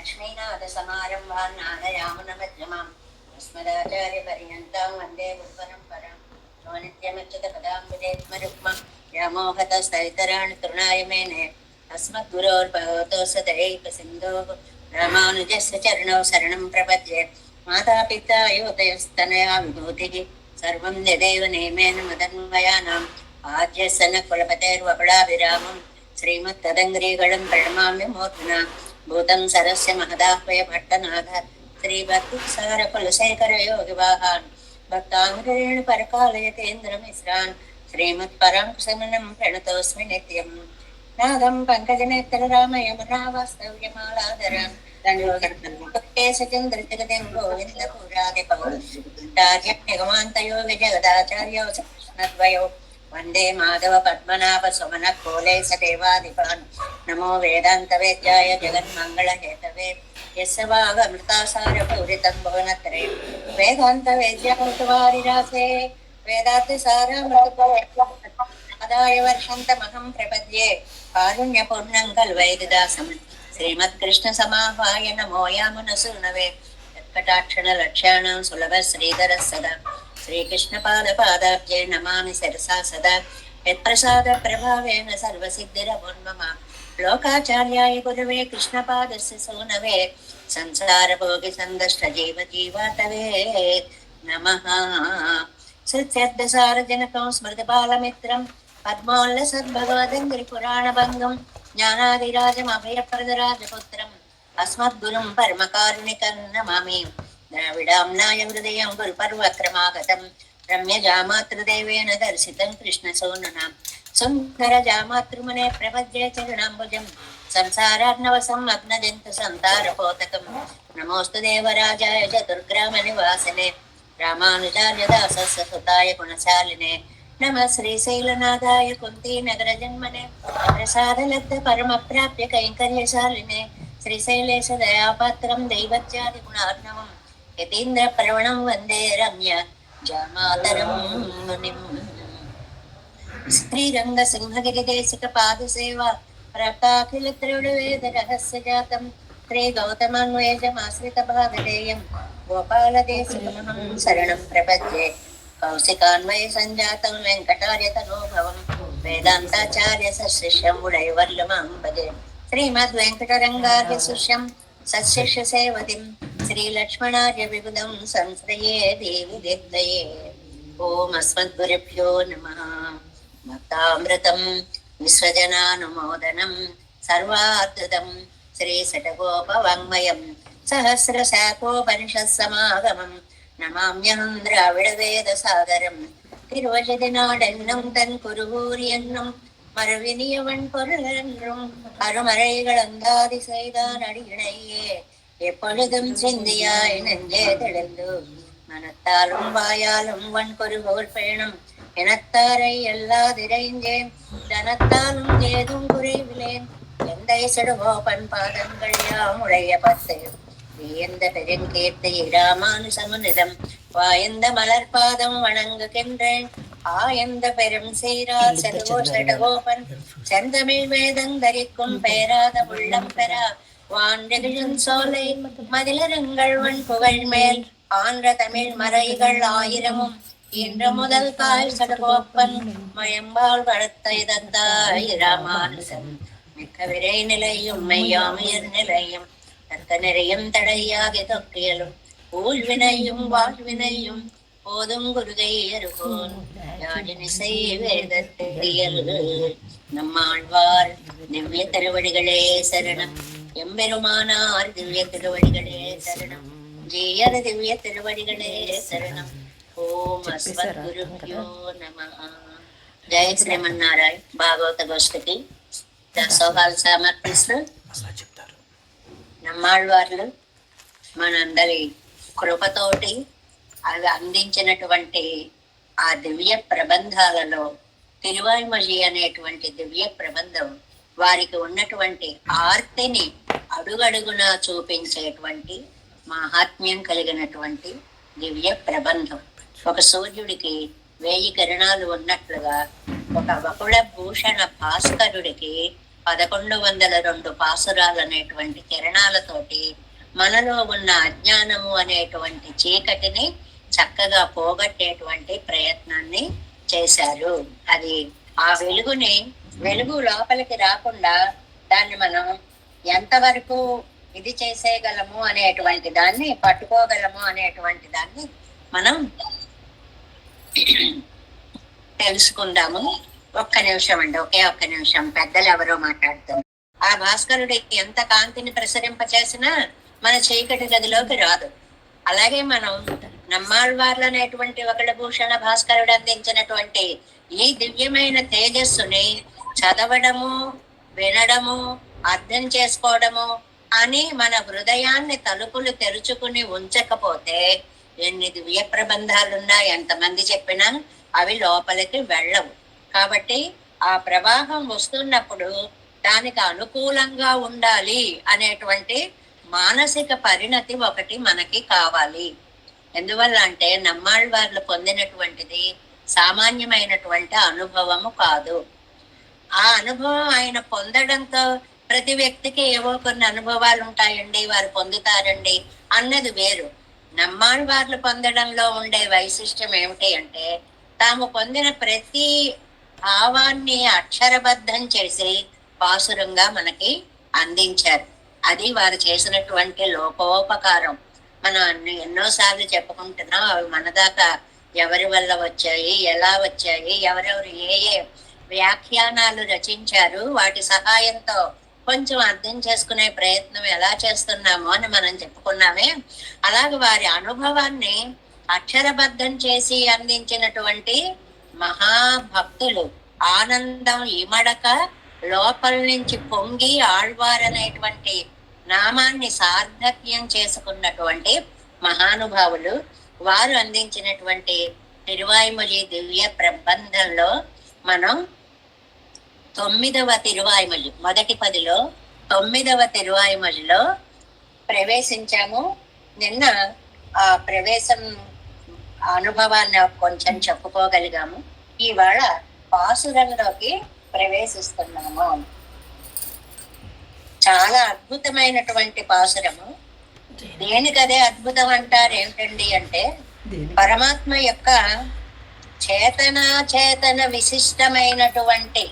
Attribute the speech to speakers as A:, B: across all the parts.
A: लक्ष्मीनाथसमारम्भान् नादयामुनमध्यमाम् अस्मदाचार्यपर्यन्तां वन्दे गुरुपरम्परां यो नित्यमच्युतपदाम्बुजैर्मरुक्मं व्यामोहतस्तैतराणि तृणाय मेने अस्मद्गुरोर्भगवतोऽस्य दयैकसिन्धोः रामानुजस्य चरणौ शरणं प्रपद्ये मातापिता योतयस्तनया विभूतिः सर्वं यदेव नियमेन मदन्वयानाम् आद्यस्य न कुलपतेर्वकुलाभिरामं श्रीमत्तदङ्ग्रीगणं प्रणमाम्य मूर्ध्ना भूतं सरस्य महदाह्वय भट्टनाथ श्रीभक्तिसार कुलशेखर योगिवाहान् भक्ताङ्ग्रेण परकालयतेन्द्रमिश्रान् श्रीमत्पराङ्कुशमनं प्रणतोऽस्मि नित्यम् नादं पङ्कजनेत्र राम यमुना वास्तव्यमालाधरान् केशचन्द्रजगतिं गोविन्दपुरादिपौरार्यनिगमान्तयो विजगदाचार्यौ कृष्णद्वयो वन्दे माधव पद्मनाभ सुमन कोले सदेवादिपान् नमो वेदान्तवेद्याय जगन्मङ्गलहेतवे यस्य वागमृतासारपूरितं भुवनत्रयं वेदान्तवेद्यामृतवारिरासे वेदान्तसारामृतदाय वर्षन्तमहं प्रपद्ये कारुण्यपूर्णं कल्वैदिदासं श्रीमत्कृष्णसमाह्वाय नमो यामुनसूनवे कटाक्षणलक्ष्याणां सुलभ श्रीधरः सदा श्रीकृष्णपादपादाब्जे नमामि शिरसा सदा यत्प्रसादप्रभावेन सर्वसिद्धिरमुन्मम लोकाचार्याय गुरवे कृष्णपादस्य सूनवे संसारभोगिसन्दष्टजीवजीवातवे नमः सत्यर्थसारजनकं स्मृतिबालमित्रं पद्मोल्लसद्भगवदङ्घ्रिपुराणभङ्गं ज्ञानादिराजमभयप्रदराजपुत्रम् अस्मद्गुरुं परमकारुणिकं नमामि द्राविडाम्नाय हृदयं गुरुपर्वक्रमागतं रम्यजामातृदेवेन दर्शितं कृष्णसूनुना सुन्दरजामातृमुने प्रपद्ये चरणाम्बुजं संसारार्णवसंमग्नजन्तु सन्तारपोतकं नमोऽस्तु देवराजाय चतुर्ग्रामनिवासिने रामानुजार्यदासस्य सुताय गुणशालिने नमः श्रीशैलनाथाय कुन्तीनगरजन्मने प्रसादलब्ध परमप्राप्य कैङ्कर्यशालिने श्रीशैलेश दयापात्रं दैवत्यादिगुणार्णवं यतीन्द्रप्रवणं वन्दे रम्य जामातरं मुनिम् श्रीरङ्गसिंहगिरिदेशिकपादसेवा प्राप्ताखिलत्रिविडवेदरहस्यजातं श्रीगौतमान्वयजमाश्रितभागधेयं गोपालदेशिकमहं शरणं प्रपद्ये कौशिकान्वयसञ्जातं वेङ्कटार्यतनोभवं वेदान्ताचार्य सशिष्यं मुरैवर्लमां भजे श्रीमद्वेङ्कटरङ्गार्यशिष्यं सशिष्यसेवतिं श्रीलक्ष्मणार्य विबुधं संश्रये देवि दिग्धये ॐ अस्मद्गुरुभ्यो नमः भक्तामृतं विश्वजनानुमोदनं सर्वार्थदं श्रीशतगोपवाङ्मयं सहस्रशाखोपनिषत्समागमं नमाम्यहं द्राविडवेदसागरं திருவஜதினாடென்னும் தன் குருவூர் என்னும் மறுவினியவன் பொருள் என்றும் அருமறைகள் அந்தாதி செய்தான் அடியினையே எப்பொழுதும் சிந்தியாய் நெஞ்சே தெளிந்து மனத்தாலும் வாயாலும் வன் குருகோர் பேணும் எனத்தாரை எல்லாதிரைஞ்சேன் தனத்தாலும் ஏதும் குறைவிலேன் எந்தை செடுகோபன் பாதங்கள் யாமுடைய பத்து வியந்த பெருங்கீர்த்தி ராமானுசமுனிதம் வாயந்த மலர்பாதம் வணங்குகின்றேன் ஆயந்த பெரும் சீரார் செடுகோ செடுகோபன் செந்தமிழ் வேதந்தரிக்கும் பேராத உள்ளம் பெறா வாண்டெழும் சோலை மதிலருங்கள் வன் புகழ் மேல் ஆன்ற தமிழ் மறைகள் ஆயிரமும் இன்று முதல் தாய் சடுகோப்பன் மயம்பால் வளர்த்த இதத்தாய் ராமானுசன் மிக்க விரை நிலையும் மெய்யாமையர் நிலையும் தக்க நிறையும் தடையாகி தொக்கியலும் ஊழ்வினையும் வாழ்வினையும் போதும் குருகை அருகோன் யாழினிசை வேதத்தியல் நம்மாழ்வார் திவ்ய திருவடிகளே சரணம் எம்பெருமானார் திவ்ய திருவடிகளே சரணம் ஜீயர் திவ்ய திருவடிகளே சரணம் ఓం అస్మద్గురుభ్యో నమః. జై శ్రీమన్నారాయణ. భాగవత గోష్ఠికి దాసోహాలు సమర్పిస్తూ నమ్మాళ్ళవార్లు మనందరి కృపతోటి అవి అందించినటువంటి ఆ దివ్య ప్రబంధాలలో తిరువాయిమొഴി అనేటువంటి దివ్య ప్రబంధం వారికి ఉన్నటువంటి ఆర్తిని అడుగడుగునా చూపించేటువంటి మహాత్మ్యం కలిగినటువంటి దివ్య ప్రబంధం. ఒక సూర్యుడికి 1000 కిరణాలు ఉన్నట్లుగా ఒక వకుళ భూషణ భాస్కరుడికి 1102 పాసురాలు అనేటువంటి కిరణాలతోటి మనలో ఉన్న అజ్ఞానము అనేటువంటి చీకటిని చక్కగా పోగొట్టేటువంటి ప్రయత్నాన్ని చేశారు. అది ఆ వెలుగు లోపలికి రాకుండా దాన్ని మనం ఎంతవరకు ఇది చేసేయగలము అనేటువంటి దాన్ని, పట్టుకోగలము అనేటువంటి దాన్ని మనం తెలుసుకుందాము. ఒక్క నిమిషం అండి, ఒక్క నిమిషం. పెద్దలు ఎవరో మాట్లాడుతాం. ఆ భాస్కరుడు ఎంత కాంతిని ప్రసరింప చేసినా మన చీకటి గదిలోకి రాదు. అలాగే మనం నమ్మాళ్వార్లు అనేటువంటి ఒకళ్ళ భూషణ భాస్కరుడు అందించినటువంటి ఈ దివ్యమైన తేజస్సుని చదవడము, వినడము, అర్థం చేసుకోవడము అని మన హృదయాన్ని తలుపులు తెరుచుకుని ఉంచకపోతే ఎన్ని దివ్య ప్రబంధాలున్నా ఎంతమంది చెప్పినా అవి లోపలికి వెళ్ళవు. కాబట్టి ఆ ప్రవాహం వస్తున్నప్పుడు దానికి అనుకూలంగా ఉండాలి అనేటువంటి మానసిక పరిణతి ఒకటి మనకి కావాలి. ఎందువల్ల అంటే నమ్మాళ్వార్లు పొందినటువంటిది సామాన్యమైనటువంటి అనుభవము కాదు. ఆ అనుభవం ఆయన పొందడంతో ప్రతి వ్యక్తికి ఏవో కొన్ని అనుభవాలు ఉంటాయండి, వారు పొందుతారండి అన్నది వేరు. నమ్మాళ్వార్లు పొందడంలో ఉండే వైశిష్ట్యం ఏమిటి అంటే తాము పొందిన ప్రతి భావాన్ని అక్షరబద్ధం చేసి పాసురంగా మనకి అందించారు. అది వారు చేసినటువంటి లోకోపకారం. మనం ఎన్నోసార్లు చెప్పుకుంటున్నాం. అవి మన దాకా ఎవరి వల్ల వచ్చాయి, ఎలా వచ్చాయి, ఎవరెవరు ఏ ఏ వ్యాఖ్యానాలు రచించారు, వాటి సహాయంతో కొంచెం అర్థం చేసుకునే ప్రయత్నం ఎలా చేస్తున్నామో అని మనం చెప్పుకున్నామే. అలాగే వారి అనుభవాన్ని అక్షరబద్ధం చేసి అందించినటువంటి మహాభక్తులు ఆనందం ఇమడక లోపల నుంచి పొంగి ఆళ్వారనేటువంటి నామాన్ని సార్థక్యం చేసుకున్నటువంటి మహానుభావులు. వారు అందించినటువంటి తిరువాయిమొഴി దివ్య ప్రబంధంలో మనం 9వ తిరువాయిమొഴി, మొదటి 10లో 9వ తిరువాయిమొഴിలో ప్రవేశించాము. నిన్న ఆ ప్రవేశం అనుభవాన్ని కొంచెం చెప్పుకోగలిగాము. ఇవాళ పాసురంలోకి ప్రవేశిస్తున్నాము. చాలా అద్భుతమైనటువంటి పాసురము. దేనికదే అద్భుతం అంటారు ఏమిటండి అంటే పరమాత్మ యొక్క చేతన విశిష్టమైనటువంటి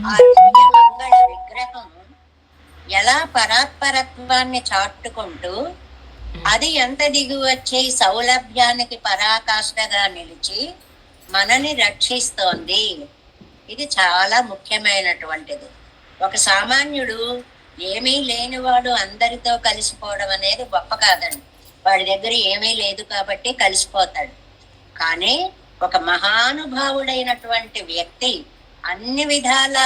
A: ఆ దివ్య మంగళ విగ్రహం ఎలా పరాత్పరత్వాన్ని చాటుకుంటూ అది ఎంత దిగి వచ్చి సౌలభ్యానికి పరాకాష్ఠగా నిలిచి మనని రక్షిస్తోంది. ఇది చాలా ముఖ్యమైనటువంటిది. ఒక సామాన్యుడు ఏమీ లేనివాడు అందరితో కలిసిపోవడం అనేది గొప్ప కాదండి. వాడి దగ్గర ఏమీ లేదు కాబట్టి కలిసిపోతాడు. కానీ ఒక మహానుభావుడైనటువంటి వ్యక్తి, అన్ని విధాల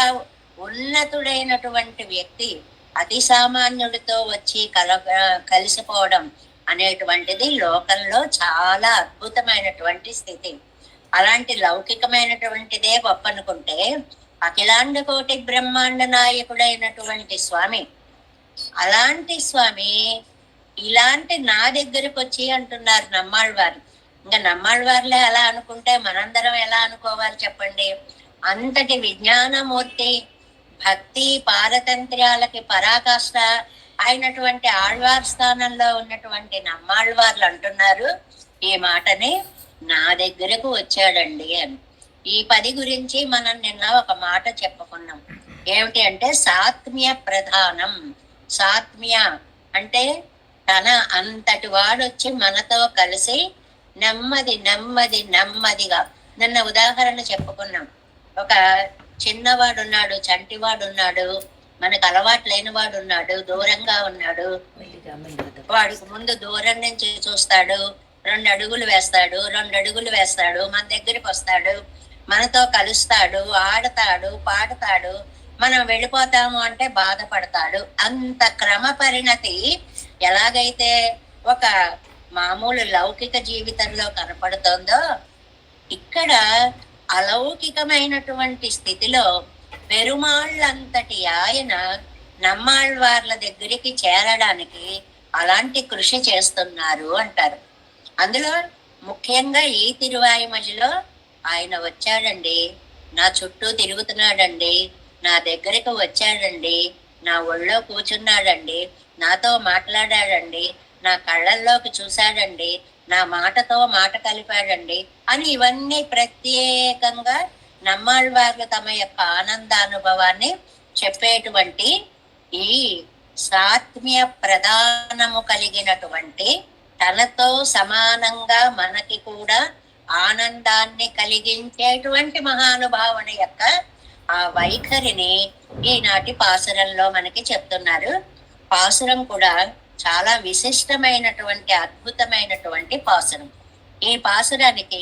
A: ఉన్నతుడైనటువంటి వ్యక్తి అతి సామాన్యుడితో వచ్చి కలిసిపోవడం అనేటువంటిది లోకంలో చాలా అద్భుతమైనటువంటి స్థితి. అలాంటి లౌకికమైనటువంటిదే గొప్ప అనుకుంటే అఖిలాండ కోటి బ్రహ్మాండ నాయకుడైనటువంటి స్వామి, అలాంటి స్వామి ఇలాంటి నా దగ్గరకు వచ్చి అంటున్నారు నమ్మాళ్వారు. ఇంకా నమ్మాళ్వార్లే అలా అనుకుంటే మనందరం ఎలా అనుకోవాలి చెప్పండి? అంతటి విజ్ఞానమూర్తి, భక్తి పారతంత్ర్యాలకి పరాకాష్ట అయినటువంటి ఆళ్వార్ స్థానంలో ఉన్నటువంటి నమ్మాళ్వార్లు అంటున్నారు ఈ మాటని, నా దగ్గరకు వచ్చాడండి అని. ఈ 10 గురించి మనం నిన్న ఒక మాట చెప్పుకున్నాం. ఏమిటి అంటే సాత్మ్య ప్రధానం. సాత్మ్య అంటే తన అంతటి వాడొచ్చి మనతో కలిసి నెమ్మదిగా నిన్న ఉదాహరణ చెప్పుకున్నాం. ఒక చిన్నవాడు ఉన్నాడు, చంటివాడు ఉన్నాడు, మనకు అలవాటు లేనివాడు ఉన్నాడు, దూరంగా ఉన్నాడు. వాడికి ముందు దూరం నుంచి చూస్తాడు, 2 అడుగులు వేస్తాడు, 2 అడుగులు వేస్తాడు, మన దగ్గరికి వస్తాడు, మనతో కలుస్తాడు, ఆడతాడు, పాడతాడు. మనం వెళ్ళిపోతాము అంటే బాధపడతాడు. అంత క్రమ పరిణతి ఎలాగైతే ఒక మామూలు లౌకిక జీవితంలో కనపడుతోందో, ఇక్కడ అలౌకికమైనటువంటి స్థితిలో పెరుమాళ్ళంతటి ఆయన నమ్మాళ్వార్ల దగ్గరికి చేరడానికి అలాంటి కృషి చేస్తున్నారు అంటారు. అందులో ముఖ్యంగా ఈ తిరువాయిమొழிలో ఆయన వచ్చాడండి, నా చుట్టూ తిరుగుతున్నాడండి, నా దగ్గరికి వచ్చాడండి, నా ఒళ్ళో కూర్చున్నాడండి, నాతో మాట్లాడాడండి, నా కళ్ళల్లోకి చూశాడండి, నా మాటతో మాట కలిపాడండి అని ఇవన్నీ ప్రత్యేకంగా నమ్మాళ్ళవార్లు తమ యొక్క ఆనందానుభవాన్ని చెప్పేటువంటి ఈ సాత్మ్య ప్రధానము కలిగినటువంటి తనతో సమానంగా మనకి కూడా ఆనందాన్ని కలిగించేటువంటి మహానుభావుని యొక్క ఆ వైఖరిని ఈనాటి పాసురంలో మనకి చెప్తున్నారు. పాసురం కూడా చాలా విశిష్టమైనటువంటి అద్భుతమైనటువంటి పాసురం. ఈ పాసురానికి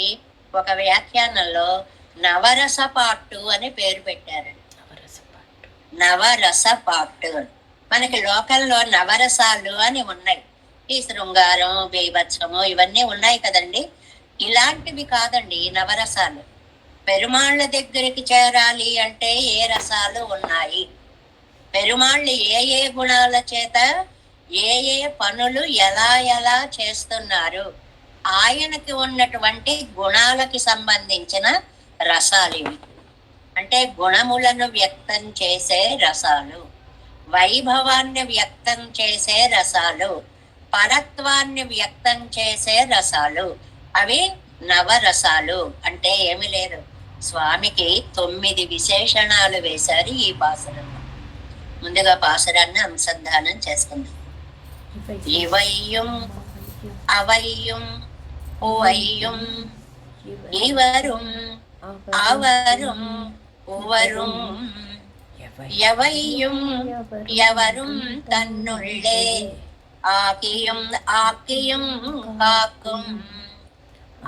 A: ఒక వ్యాఖ్యానంలో నవరస పాట్టు అని పేరు పెట్టారు. నవరస పాట్టు. మనకి లోకల్లో నవరసాలు అని ఉన్నాయి. ఈ శృంగారం, బీభత్సము ఇవన్నీ ఉన్నాయి కదండి. ఇలాంటివి కాదండి నవరసాలు. పెరుమాళ్ళ దగ్గరికి చేరాలి అంటే ఏ రసాలు ఉన్నాయి, పెరుమాళ్ళు ఏ ఏ గుణాల చేత ఏ ఏ పనులు ఎలా ఎలా చేస్తున్నారు, ఆయనకి ఉన్నటువంటి గుణాలకి సంబంధించిన రసాలు ఇవి. అంటే గుణములను వ్యక్తం చేసే రసాలు, వైభవాన్ని వ్యక్తం చేసే రసాలు, పరత్వాన్ని వ్యక్తం చేసే రసాలు, అవి నవరసాలు. అంటే ఏమి లేదు, స్వామికి 9 విశేషణాలు వేశారు ఈ పాసురంలో. ముందుగా పాసురాన్ని అనుసంధానం చేసుకుందాం. ఇవయ్యం అవయ్యం ఉవయ్యం ఇవరుం అవరుం ఉవరుం எவையும் எவரும் தன்னுள்ளே ஆக்கியும் ஆக்கியும் காக்கும்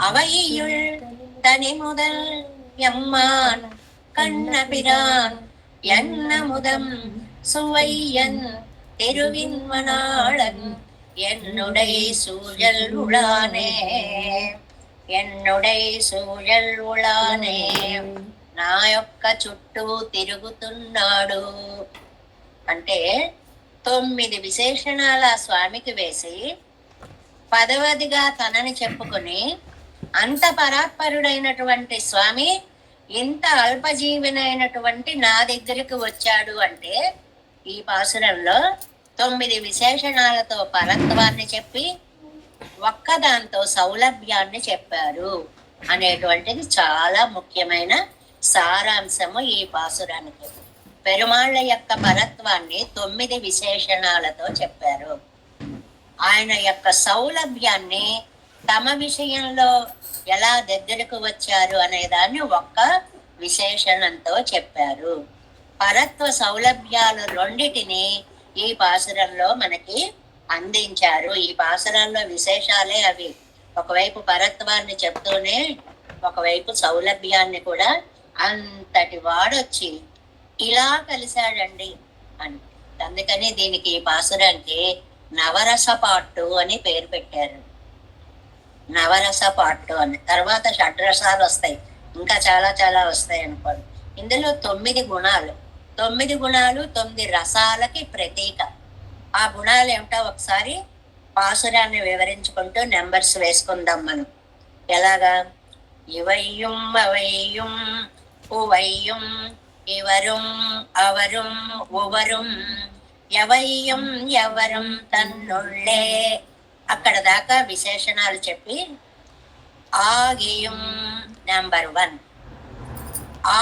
A: அவையுள் தனி முதல் எம்மான் கண்ணபிரான் என்னமுதம் சுவையன் திருவின்மனாளன் என்னுடை சூழல் உளானே என்னுடை సూழల్ ఉళానే. నా యొక్క చుట్టూ తిరుగుతున్నాడు అంటే 9 విశేషణాల స్వామికి వేసి 10వదిగా తనని చెప్పుకుని అంత పరాత్పరుడైనటువంటి స్వామి ఇంత అల్పజీవినైనటువంటి నా దగ్గరికి వచ్చాడు అంటే ఈ పాసురంలో 9 విశేషణాలతో పరత్వాన్ని చెప్పి ఒక్కదాంతో సౌలభ్యాన్ని చెప్పారు అనేటువంటిది చాలా ముఖ్యమైన సారాంశము ఈ పాసురానికి. పెరుమాళ్ళ యొక్క పరత్వాన్ని 9 విశేషణాలతో చెప్పారు. ఆయన యొక్క సౌలభ్యాన్ని తమ విషయంలో ఎలా దగ్గరకు వచ్చారు అనే దాన్ని ఒక్క విశేషణంతో చెప్పారు. పరత్వ సౌలభ్యాలు రెండిటిని ఈ పాసురంలో మనకి అందించారు. ఈ పాసురాల్లో విశేషాలే అవి. ఒకవైపు పరత్వాన్ని చెప్తూనే ఒకవైపు సౌలభ్యాన్ని కూడా అంతటి వాడొచ్చి ఇలా కలిశాడండి అని. అందుకని దీనికి ఈ పాసురానికి నవరస పాట్టు అని పేరు పెట్టారు. నవరస పాట్టు అని. తర్వాత షడ్రసాలు వస్తాయి, ఇంకా చాలా చాలా వస్తాయి అనుకోండి. ఇందులో 9 గుణాలు, 9 గుణాలు 9 రసాలకి ప్రతీక. ఆ గుణాలు ఏమిటో ఒకసారి పాసురాన్ని వివరించుకుంటూ నెంబర్స్ వేసుకుందాం మనం. ఎలాగా? ఇవయ్యం అవయ్యం ఉవయ్యం ఇవరుం అవరుం ఉవరుం ఎవయ్యం ఎవరం తన్నుళ్ళే. అక్కడ దాకా విశేషణాలు చెప్పి ఆగియం నెంబర్ 1,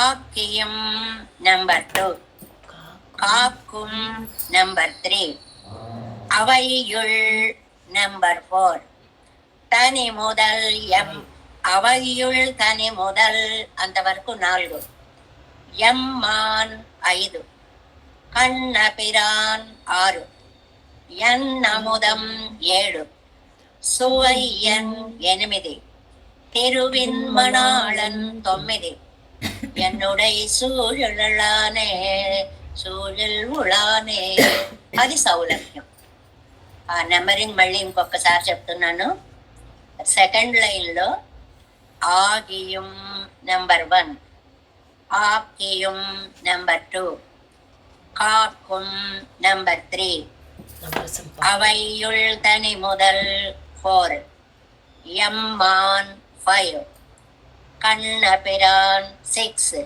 A: ఆకియం నెంబర్ 2, కాక్కుం నెంబర్ 3, అవయ్యుల్ నెంబర్ 4, తని మొదల్ ఎం అవయ్యుల్ తని మొదల్ అంతవరకు 4, ఎమ్మాన్ 5, కన్నపిరాన్ 6, ఎన్నముదం 7, సువయ్యన్ 8, తిరువిన్మణాళన్ 9, என்னுடைய சூழலானே సూழల్ ఉళానే. అది సౌలభ్యం. ఆ నెంబరింగ్ మళ్ళీ ఇంకొకసారి చెప్తున్నాను. సెకండ్ లైన్లో ఆగియం నెంబర్ 1, ఆకియం నెంబర్ 2, కాక్కుం నెంబర్ 3, అవయ్యుల్ తని మొదల్ 4, ఎమ్మాన్ 5, కన్నపిరాన్ 6,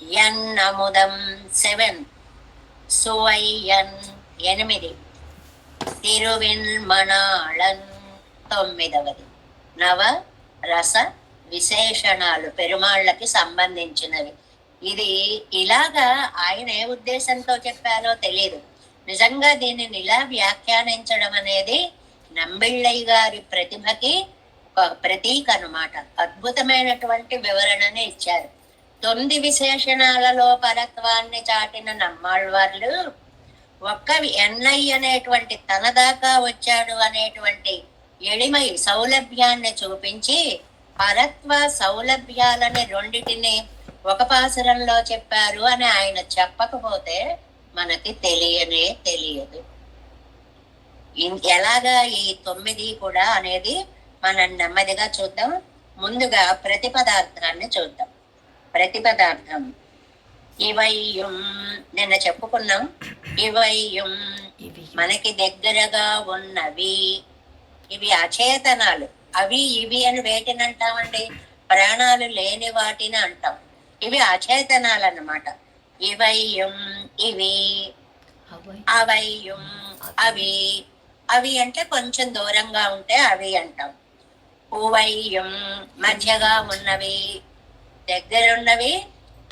A: ఎన్ అముదం 7, సువయ్యన్ 8, తిరువిన్మణాళన్ 9వది. నవ రస విశేషణాలు పెరుమాళ్ళకి సంబంధించినవి. ఇది ఇలాగా ఆయన ఏ ఉద్దేశంతో చెప్పారో తెలియదు. నిజంగా దీనిని ఇలా వ్యాఖ్యానించడం అనేది నంబిళ్ళయ్య గారి ప్రతిభకి ఒక ప్రతీక అన్నమాట. అద్భుతమైనటువంటి వివరణని ఇచ్చారు. 9 విశేషణాలలో పరత్వాన్ని చాటిన నమ్మాళ్ళవార్లు ఒక్క ఎన్నై అనేటువంటి తన దాకా వచ్చాడు అనేటువంటి ఎളിమై సౌలభ్యాన్ని చూపించి పరత్వ సౌలభ్యాలని రెండిటిని ఒక పాసురంలో చెప్పారు అని ఆయన చెప్పకపోతే మనకి తెలియనే తెలియదు. ఎలాగా ఈ 9 కూడా అనేది మనం నెమ్మదిగా చూద్దాం. ముందుగా ప్రతిపదార్థాన్ని చూద్దాం. ప్రతిపదార్థం ఇవయ్యం నిన్న చెప్పుకున్నాం. ఇవయ్యం మనకి దగ్గరగా ఉన్నవి. ఇవి అచేతనాలు. అవి ఇవి అని వేటిని అంటామండి? ప్రాణాలు లేని వాటిని అంటాం. ఇవి అచేతనాలు అన్నమాట. ఇవయ్యం ఇవి, అవయ్యం అవి. అవి అంటే కొంచెం దూరంగా ఉంటే అవి అంటాం. ఉవయ్యం మధ్యగా ఉన్నవి, దగ్గరున్నవి,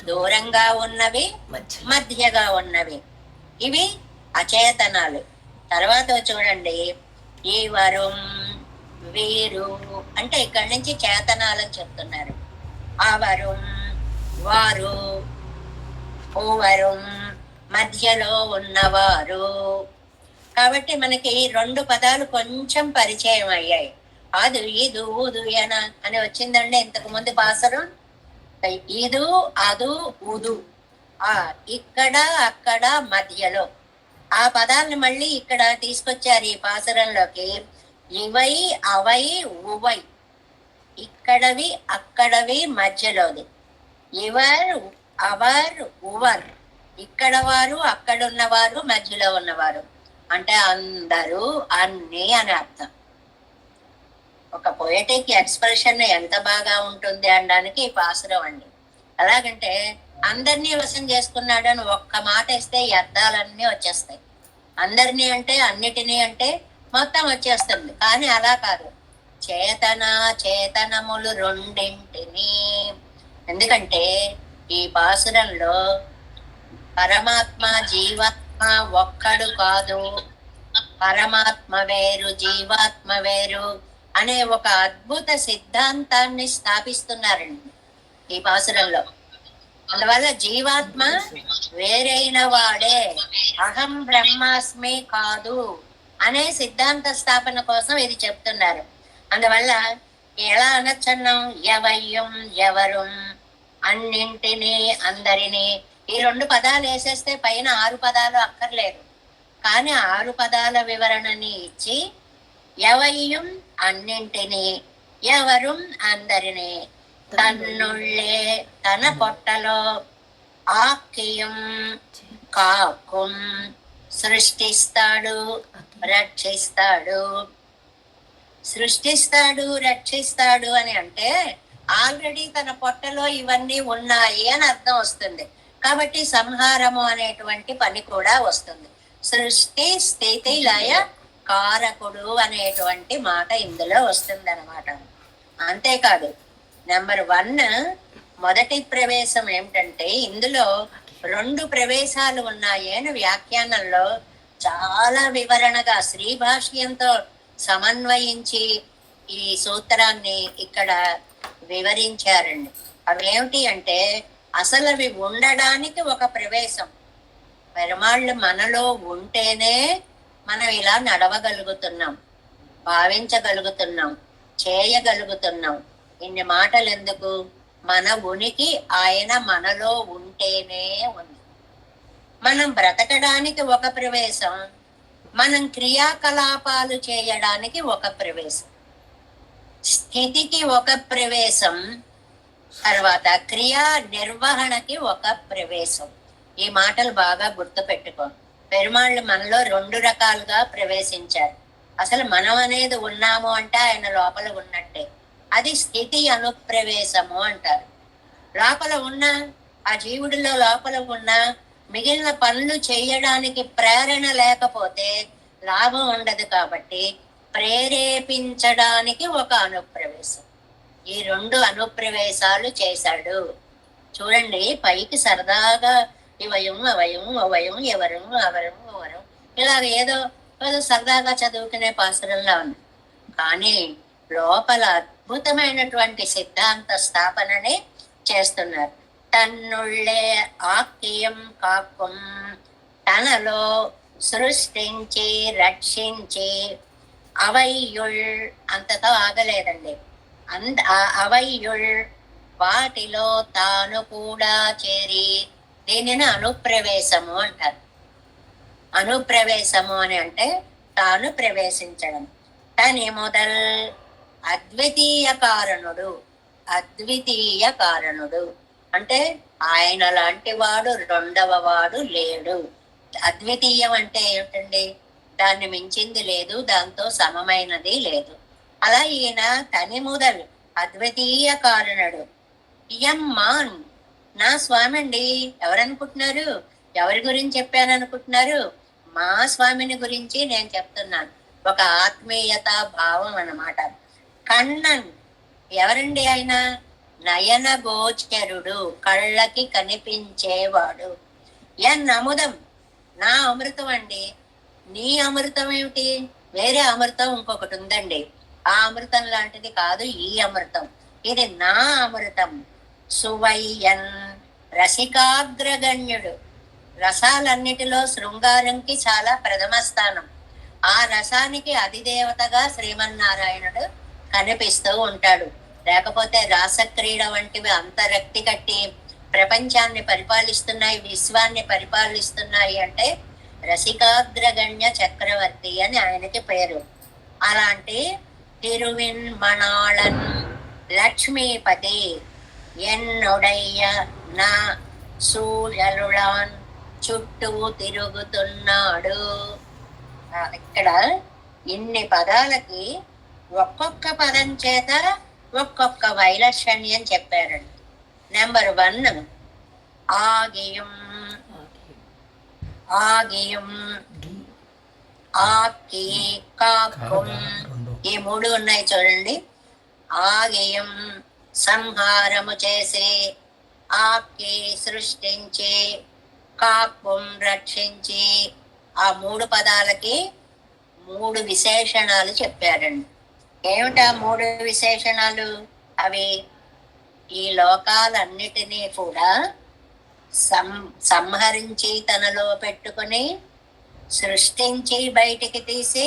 A: దూరంగా ఉన్నవి, మధ్యగా ఉన్నవి. ఇవి అచేతనాలు. తర్వాత చూడండి, ఈ వరం వీరు అంటే ఇక్కడి నుంచి చేతనాలని చెప్తున్నారు. ఆ వరం వారు, ఓవరం మధ్యలో ఉన్నవారు. కాబట్టి మనకి 2 పదాలు కొంచెం పరిచయం అయ్యాయి. అది ఈదు ఊదు ఎన అని వచ్చిందండి ఇంతకు ముందు పాసరం. ఇదు అదు ఉదు, ఆ ఇక్కడ అక్కడ మధ్యలో ఆ పదాలను మళ్ళీ ఇక్కడ తీసుకొచ్చారు ఈ పాసరంలోకి. ఇవై అవై ఉవై, ఇక్కడవి అక్కడవి మధ్యలోది. ఇవర్ అవర్ ఉవర్, ఇక్కడ వారు అక్కడున్నవారు మధ్యలో ఉన్నవారు. అంటే అందరూ అన్ని అని అర్థం. ఒక పొయటిక్ ఎక్స్ప్రెషన్ ఎంత బాగా ఉంటుంది అనడానికి ఈ పాసురం అండి. ఎలాగంటే అందరినీ వశం చేసుకున్నాడు అని ఒక్క మాట వేస్తే ఈ అర్థాలన్నీ వచ్చేస్తాయి. అందరినీ అంటే అన్నిటినీ అంటే మొత్తం వచ్చేస్తుంది. కానీ అలా కాదు, చేతన చేతనములు రెండింటిని. ఎందుకంటే ఈ పాసురంలో పరమాత్మ జీవాత్మ ఒక్కడు కాదు, పరమాత్మ వేరు జీవాత్మ వేరు అనే ఒక అద్భుత సిద్ధాంతాన్ని స్థాపిస్తున్నారండి ఈ పాసురంలో. అందువల్ల జీవాత్మ వేరైన వాడే, అహం బ్రహ్మాస్మి కాదు అనే సిద్ధాంత స్థాపన కోసం ఇది చెప్తున్నారు. అందువల్ల ఎలా అనొచ్చన్నాం? ఎవయ్యం ఎవరు, అన్నింటినీ అందరినీ. ఈ 2 పదాలు వేసేస్తే పైన 6 పదాలు అక్కర్లేదు. కానీ 6 పదాల వివరణని ఇచ్చి ఎవయ్యం అన్నింటినీ, ఎవరు అందరినీ, తన్నుళ్ళే తన పొట్టలో, ఆక్కియం కాకుం సృష్టిస్తాడు రక్షిస్తాడు. సృష్టిస్తాడు రక్షిస్తాడు అని అంటే ఆల్రెడీ తన పొట్టలో ఇవన్నీ ఉన్నాయి అని అర్థం వస్తుంది. కాబట్టి సంహారము అనేటువంటి పని కూడా వస్తుంది. సృష్టి స్థితి లయ కారకుడు అనేటువంటి మాట ఇందులో వస్తుంది అనమాట. అంతేకాదు, నెంబర్ 1 మొదటి ప్రవేశం ఏమిటంటే ఇందులో 2 ప్రవేశాలు ఉన్నాయి అని వ్యాఖ్యానంలో చాలా వివరణగా శ్రీభాష్యంతో సమన్వయించి ఈ సూత్రాన్ని ఇక్కడ వివరించారండి. అవేమిటి అంటే అసలు అవి ఉండడానికి ఒక ప్రవేశం. పెరుమాళ్ళు మనలో ఉంటేనే మనం ఇలా నడవగలుగుతున్నాం, భావించగలుగుతున్నాం, చేయగలుగుతున్నాం. ఇన్ని మాటలు ఎందుకు? మన ఉనికి ఆయన మనలో ఉంటేనే ఉంది. మనం బ్రతకడానికి ఒక ప్రవేశం, మనం క్రియాకలాపాలు చేయడానికి ఒక ప్రవేశం, స్థితికి ఒక ప్రవేశం, తర్వాత క్రియా నిర్వహణకి ఒక ప్రవేశం. ఈ మాటలు బాగా గుర్తు పెట్టుకో. పెరుమాళ్ళు మనలో 2 రకాలుగా ప్రవేశించారు. అసలు మనం అనేది ఉన్నాము అంటే ఆయన లోపల ఉన్నట్టే. అది స్థితి అనుప్రవేశము అంటారు. లోపల ఉన్న ఆ జీవుడిలో లోపల ఉన్న మిగిలిన పనులు చేయడానికి ప్రేరణ లేకపోతే లాభం ఉండదు. కాబట్టి ప్రేరేపించడానికి ఒక అనుప్రవేశం, ఈ 2 అనుప్రవేశాలు చేశాడు. చూడండి, పైకి సరదాగా ఇవయం అవయం అవయం ఎవరం అవరం అవరం ఇలాగ ఏదో ఏదో సరదాగా చదువుకునే పాసురంలా ఉంది. కానీ లోపల అద్భుతమైనటువంటి సిద్ధాంత స్థాపనని చేస్తున్నారు. తన్నుళ్ళే ఆక్యం కాక్కుం, తనలో సృష్టించి రక్షించి అవయ్యుళ్, అంతతో ఆగలేదండి. అవయ్యుళ్ వాటిలో తాను కూడా చేరి, దీనిని అనుప్రవేశము అంటారు. అనుప్రవేశము అని అంటే తాను ప్రవేశించడం. తని మొదల్ అద్వితీయ కారణుడు, అద్వితీయ కారణుడు అంటే ఆయన లాంటి వాడు రెండవ వాడు లేడు. అద్వితీయం అంటే ఏమిటండి? దాన్ని మించింది లేదు, దాంతో సమమైనది లేదు. అలా ఈయన తని మొదలు అద్వితీయ కారణుడు. యమ్మాన్, నా స్వామి అండి. ఎవరనుకుంటున్నారు? ఎవరి గురించి చెప్పాననుకుంటున్నారు? మా స్వామిని గురించి నేను చెప్తున్నాను. ఒక ఆత్మీయత భావం అన్నమాట. కണ്ണన్, ఎవరండి ఆయన? నయన గోచరుడు, కళ్ళకి కనిపించేవాడు. అముదం, నా అమృతం అండి. నీ అమృతం ఏమిటి? వేరే అమృతం ఇంకొకటి ఉందండి. ఆ అమృతం లాంటిది కాదు ఈ అమృతం, ఇది నా అమృతం. సువయ్యన్, రసికాగ్రగణ్యుడు. రసాలన్నిటిలో శృంగారంకి చాలా ప్రథమ స్థానం. ఆ రసానికి అధిదేవతగా శ్రీమన్నారాయణుడు కనిపిస్తూ ఉంటాడు. లేకపోతే రాసక్రీడ వంటివి అంతరక్తి కట్టి ప్రపంచాన్ని పరిపాలిస్తున్నాయి, విశ్వాన్ని పరిపాలిస్తున్నాయి అంటే రసికాగ్రగణ్య చక్రవర్తి అని ఆయనకి పేరు. అలాంటి తిరువిన్ మణాళన్ లక్ష్మీపతి ఎన్నొడయ్య నా సూర్యలుళాన్ చుట్టూ తిరుగుతున్నాడు. ఇక్కడ ఇన్ని పదాలకి ఒక్కొక్క పదం చేత ఒక్కొక్క వైలక్షణ్యం చెప్పారండి. నెంబర్ 1 ఆగియం, ఆగియం ఆకి కాకుం, ఈ 3 ఉన్నాయి చూడండి. ఆగియం సంహారము చేసి, ఆకి సృష్టించి, కాకుం రక్షించి, ఆ 3 పదాలకి 3 విశేషణాలు చెప్పారండి. ఏమిటా 3 విశేషణాలు? అవి ఈ లోకాలన్నిటినీ కూడా సంహరించి తనలో పెట్టుకుని, సృష్టించి బయటికి తీసి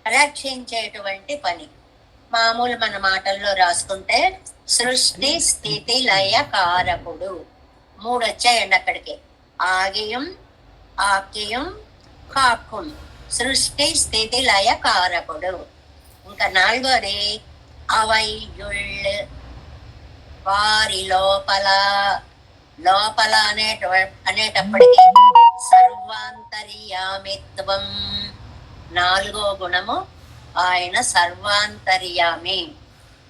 A: రక్షించేటువంటి పని. మామూలు మన మాటల్లో రాసుకుంటే సృష్టి స్థితి లయ కారకుడు. 3 వచ్చాయండి అక్కడికి. ఆగియం ఆకియం కాకుం, సృష్టి స్థితి లయ కారకుడు. ఇంకా 4వది అవయ్యుళ్, వారి లోపల. లోపల అనేటప్పటికీ సర్వాంతర్యామిత్వం. 4వ గుణము ఆయన సర్వాంతర్యామి.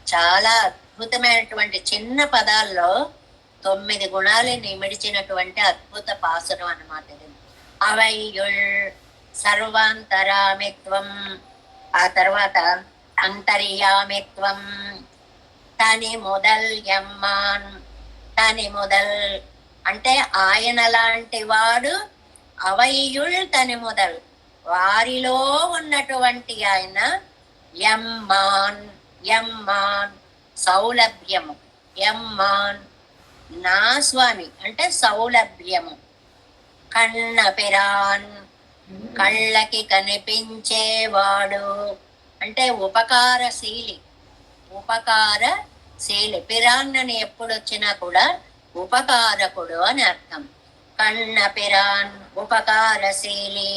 A: చాలా అద్భుతమైనటువంటి చిన్న పదాల్లో 9 గుణాలని ఇమిడిచినటువంటి అద్భుత పాసురం అన్నమాట ఇది. అవయ్యుళ్ సర్వాంతరామిత్వం, ఆ తర్వాత అంతర్యామిత్వం. తని మొదల్ యమ్మాన్, తని మొదల్ అంటే ఆయన లాంటి వాడు. అవయ్యుళ్ తని మొదల్, వారిలో ఉన్నటువంటి ఆయన. యమ్మాన్, యమ్మాన్ సౌలభ్యము. యమ్మాన్ నా స్వామి అంటే సౌలభ్యము. కన్నపిరాన్, కళ్ళకి కనిపించేవాడు అంటే ఉపకారశీలి. ఉపకారశీలి, పిరాన్ అని ఎప్పుడు వచ్చినా కూడా ఉపకారకుడు అని అర్థం. కన్నపిరాన్ ఉపకారశీలి.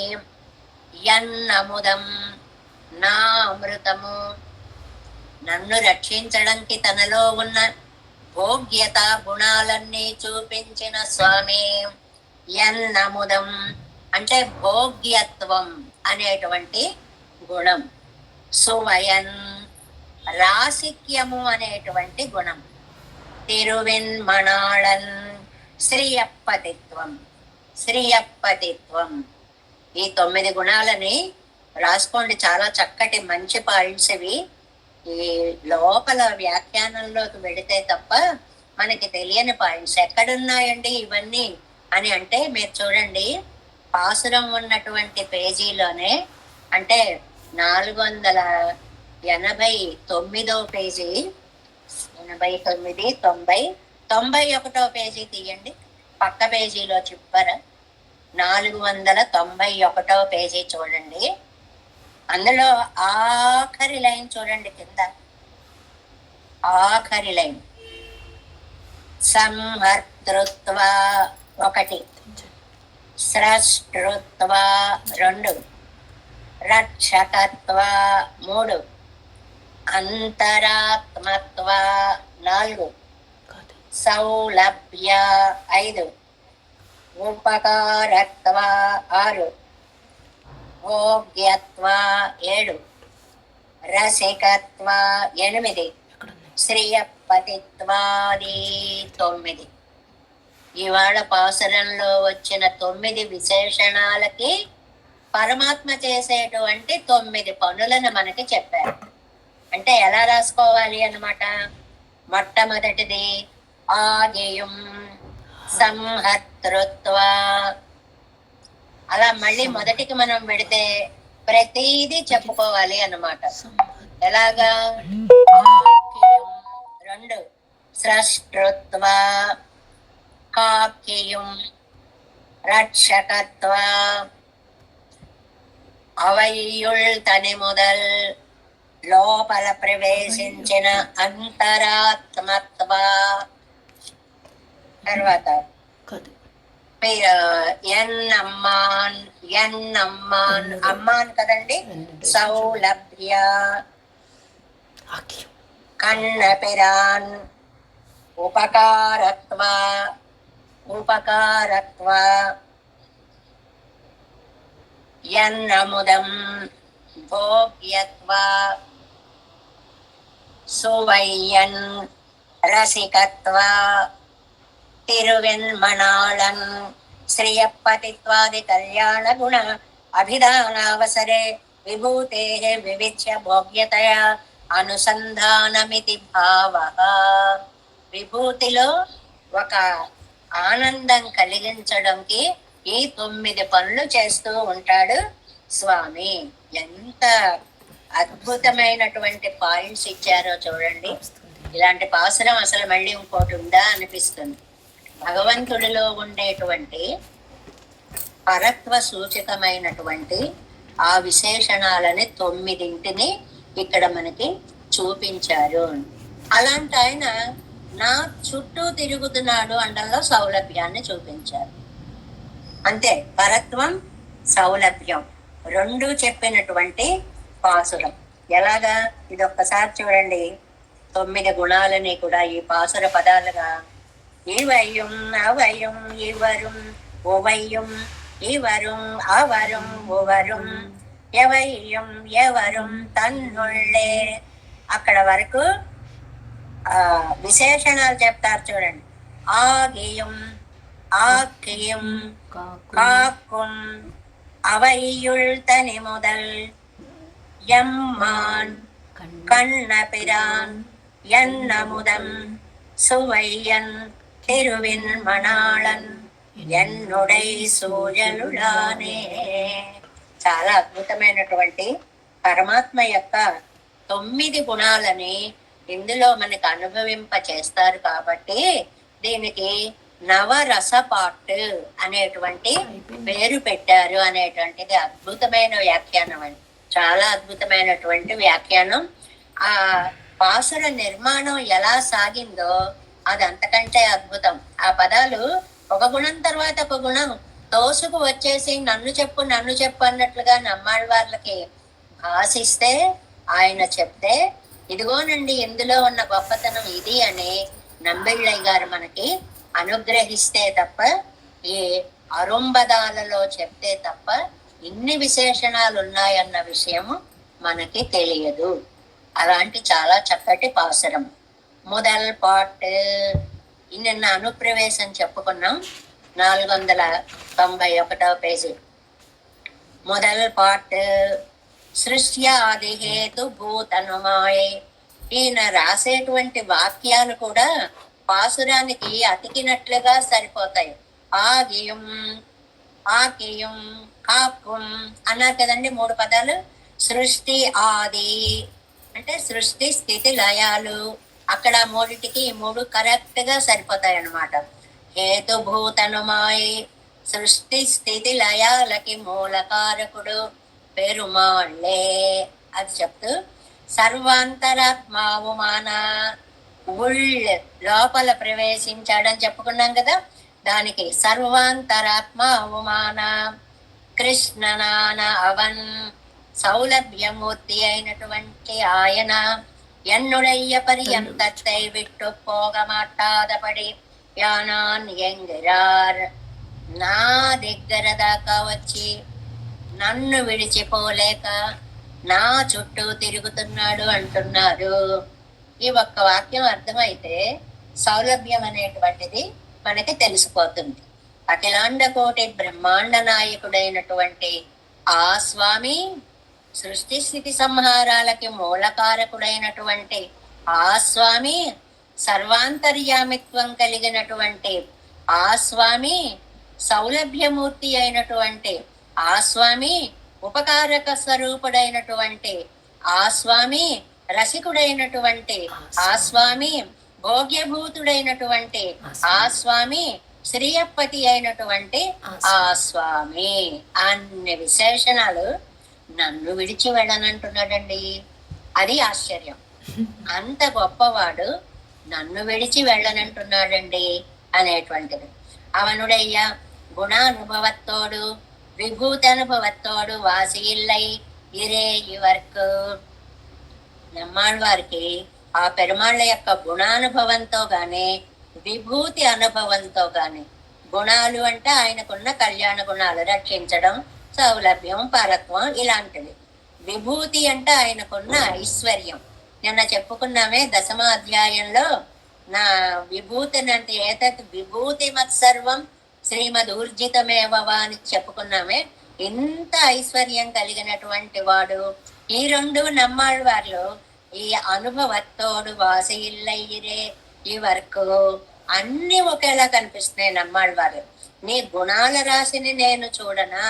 A: యన్నముదం నా అమృతము, నన్ను రక్షించడానికి తనలో ఉన్న భోగ్యత గుణాలన్నీ చూపించిన స్వామి. యన్నముదం అంటే భోగ్యత్వం అనేటువంటి గుణం. సువయన్ రాసిక్యము అనేటువంటి గుణం. తిరువిన్ మణాళన్ శ్రీయప్పతిత్వం, శ్రీయప్పతిత్వం. ఈ 9 గుణాలని రాసుకోండి. చాలా చక్కటి మంచి పాయింట్స్ ఇవి. ఈ లోపల వ్యాఖ్యానంలోకి వెళితే తప్ప మనకి తెలియని పాయింట్స్ ఎక్కడున్నాయండి ఇవన్నీ అని అంటే, మీరు చూడండి పాసురం ఉన్నటువంటి పేజీలోనే, అంటే 489వ పేజీ, 89, 90, 91వ పేజీ తీయండి. పక్క పేజీలో చిప్పర 491వ పేజీ చూడండి. అందులో ఆఖరి లైన్ చూడండి, కింద ఆఖరి లైన్. సంహర్తృత్వ 1, స్రష్టృత్వ 2, రక్షకత్వ 3, అంతరాత్మత్వ 4, సౌలభ్య 5, ఉపకారత్వ 6, భోగ్యత్వ 7, రసికత్వ 8, శ్రీయపతిత్వాది 9. ఇవాళ పాసురంలో వచ్చిన 9 విశేషణాలకి పరమాత్మ చేసేటువంటి 9 పనులను మనకి చెప్పారు. అంటే ఎలా రాసుకోవాలి అన్నమాట. మొట్టమొదటిది ఆగేయం సంహర్తృత్వ. అలా మళ్ళీ మొదటికి మనం పెడితే ప్రతిదీ చెప్పుకోవాలి అన్నమాట. ఎలాగా? 2 స్రష్టృత్వ, కాక్యం, రక్షకత్వ, అవయ్యుల్ తని మొదల్, లోపల ప్రవేశించిన అంతరాత్మత్వ. తర్వాత ఎన్నమ్మాన్, ఎన్నమ్మాన్ అమ్మాన్ కదండి, సౌలభ్య, కన్నపిరాన్, ఉపకారత్వ, ఉపకారత్వ, యన్నముదం, భోగ్యత్వ, సువయ్యన్, రసికత్వ, తిరువెన్మణాళన్, శ్రియపతిత్వాది కళ్యాణ గుణ అభిధానావసరే విభూతే వివిచ్య భోగ్యతయా అనుసంధానమితి భావః. విభూతిలో ఒక ఆనందం కలిగించడంకి ఈ 9 పనులు చేస్తూ ఉంటాడు స్వామి. ఎంత అద్భుతమైనటువంటి పాయింట్స్ ఇచ్చారో చూడండి. ఇలాంటి పాసురం అసలు మళ్ళీ ఇంకోటి ఉందా అనిపిస్తుంది. భగవంతుడిలో ఉండేటువంటి పరత్వ సూచకమైనటువంటి ఆ విశేషణాలని 9ంటిని ఇక్కడ మనకి చూపించారు. అలాంటి ఆయన నా చుట్టూ తిరుగుతున్నాడు అండంలో సౌలభ్యాన్ని చూపించారు. అంతే, పరత్వం సౌలభ్యం 2 చెప్పినటువంటి పాసురం. ఎలాగా? ఇదొక్కసారి చూడండి. 9 గుణాలని కూడా ఈ పాసుర పదాలుగా ఇవయ్యం అవయం ఇవరుం ఓవయ్యం ఇవరుం అవరుం ఓవరుం ఎవయ్యం ఎవరుం తన్నుళ్ళే. అక్కడ వరకు విశేషణాలు చెప్తారు చూడండి. ఆగియం, ఆకియం, కాక్కుం, అవయ్యుల్ తని మొదల్, యమ్మాన్, కన్నపిరాన్, యన్నముదం, సువయ్యన్, తిరువిన్మణాళన్, ఎన్నుడై సూజలులానే. చాలా అద్భుతమైనటువంటి పరమాత్మ యొక్క 9 గుణాలని ఇందులో మనకు అనుభవింప చేస్తారు. కాబట్టి దీనికి నవరసపాట్ అనేటువంటి పేరు పెట్టారు అనేటువంటిది అద్భుతమైన వ్యాఖ్యానం అండి. చాలా అద్భుతమైనటువంటి వ్యాఖ్యానం. ఆ పాసుర నిర్మాణం ఎలా సాగిందో అది అంతకంటే అద్భుతం. ఆ పదాలు ఒక గుణం తర్వాత ఒక గుణం తోసుకు వచ్చేసి నన్ను చెప్పు నన్ను చెప్పు అన్నట్లుగా నమ్మాళ్ళ వాళ్ళకి భాషిస్తే, ఆయన చెప్తే ఇదిగోనండి ఇందులో ఉన్న గొప్పతనం ఇది అని నంబిళ్ళయ్య గారు మనకి అనుగ్రహిస్తే తప్ప, ఈ అరుంబదాలలో చెప్తే తప్ప ఇన్ని విశేషణాలు ఉన్నాయన్న విషయము మనకి తెలియదు. అలాంటి చాలా చక్కటి పాసురం. முதல் பாட்டு నిన్న అనుప్రవేశం చెప్పుకున్నాం. 491వ పేజీ మొదల్ పార్ట్. సృష్ట్యాది హేతు భూతనుమాయే. ఈయన రాసేటువంటి వాక్యాలు కూడా పాసురానికి అతికినట్లుగా సరిపోతాయి. ఆగియం, ఆకియం, కాకుం అన్నారు కదండి 3 పదాలు. సృష్టి ఆది అంటే సృష్టి స్థితి లయాలు. అక్కడ 3టికి 3 కరెక్ట్ గా సరిపోతాయి అన్నమాట. హేతుభూతనుమాయి సృష్టి స్థితి లయాలకి మూలకారకుడు పెరుమాళ్ళే అది చెప్తూ, సర్వాంతరాత్మావుమాన లోపల ప్రవేశించాడని చెప్పుకున్నాం కదా. దానికి సర్వాంతరాత్మ అవమాన కృష్ణనాన అవన్ సౌలభ్యమూర్తి అయినటువంటి ఆయన ఎన్నుడయ్య పర్యంతై విట్టు పోగ మాట్లాడపడి యానాన్ ఎంగిరార్ నా దగ్గర దాకా వచ్చి నన్ను విడిచిపోలేక నా చుట్టూ తిరుగుతున్నాడు అంటున్నారు. ఈ ఒక్క వాక్యం అర్థమైతే సౌలభ్యం అనేటువంటిది మనకి తెలిసిపోతుంది. అఖిలాండ కోటి బ్రహ్మాండ నాయకుడైనటువంటి ఆ స్వామి, సృష్టి స్థితి సంహారాలకి మూలకారకుడైనటువంటి ఆ స్వామి, సర్వాంతర్యామిత్వం కలిగినటువంటి ఆ స్వామి, సౌలభ్యమూర్తి అయినటువంటి ఆ స్వామి, ఉపకారక స్వరూపుడైనటువంటి ఆ స్వామి, రసికుడైనటువంటి ఆ స్వామి, భోగ్యభూతుడైనటువంటి ఆ స్వామి, శ్రీయపతి అయినటువంటి ఆ స్వామి అన్ని విశేషణాలు నన్ను విడిచి వెళ్ళనంటున్నాడండి. అది ఆశ్చర్యం. అంత గొప్పవాడు నన్ను విడిచి వెళ్ళనంటున్నాడండి అనేటువంటిది. అవనుడయ్యా గుణానుభవత్తోడు విభూతి అనుభవత్తోడు వాసియిల్లై ఇరే ఇవర్కు. నమ్మాళ్ళవారికి ఆ పెరుమాళ్ళ యొక్క గుణానుభవంతో గాని విభూతి అనుభవంతో గాని, గుణాలు అంటే ఆయనకున్న కళ్యాణ గుణాలు, రక్షించడం, సౌలభ్యం, పరత్వం ఇలాంటివి. విభూతి అంటే ఆయనకున్న ఐశ్వర్యం. నిన్న చెప్పుకున్నామే 10వ అధ్యాయంలో, నా విభూతిని అంటే ఏతత్ విభూతి మత్సర్వం శ్రీమదూర్జితమేవవా అని చెప్పుకున్నామే. ఇంత ఐశ్వర్యం కలిగినటువంటి వాడు. ఈ 2 నమ్మాళ్ళవార్లు ఈ అనుభవత్తోడు వాసయిల్లయ్యిరే ఈ వరకు అన్ని ఒకేలా కనిపిస్తున్నాయి నమ్మాళ్ళవారు. నీ గుణాల రాశిని నేను చూడనా?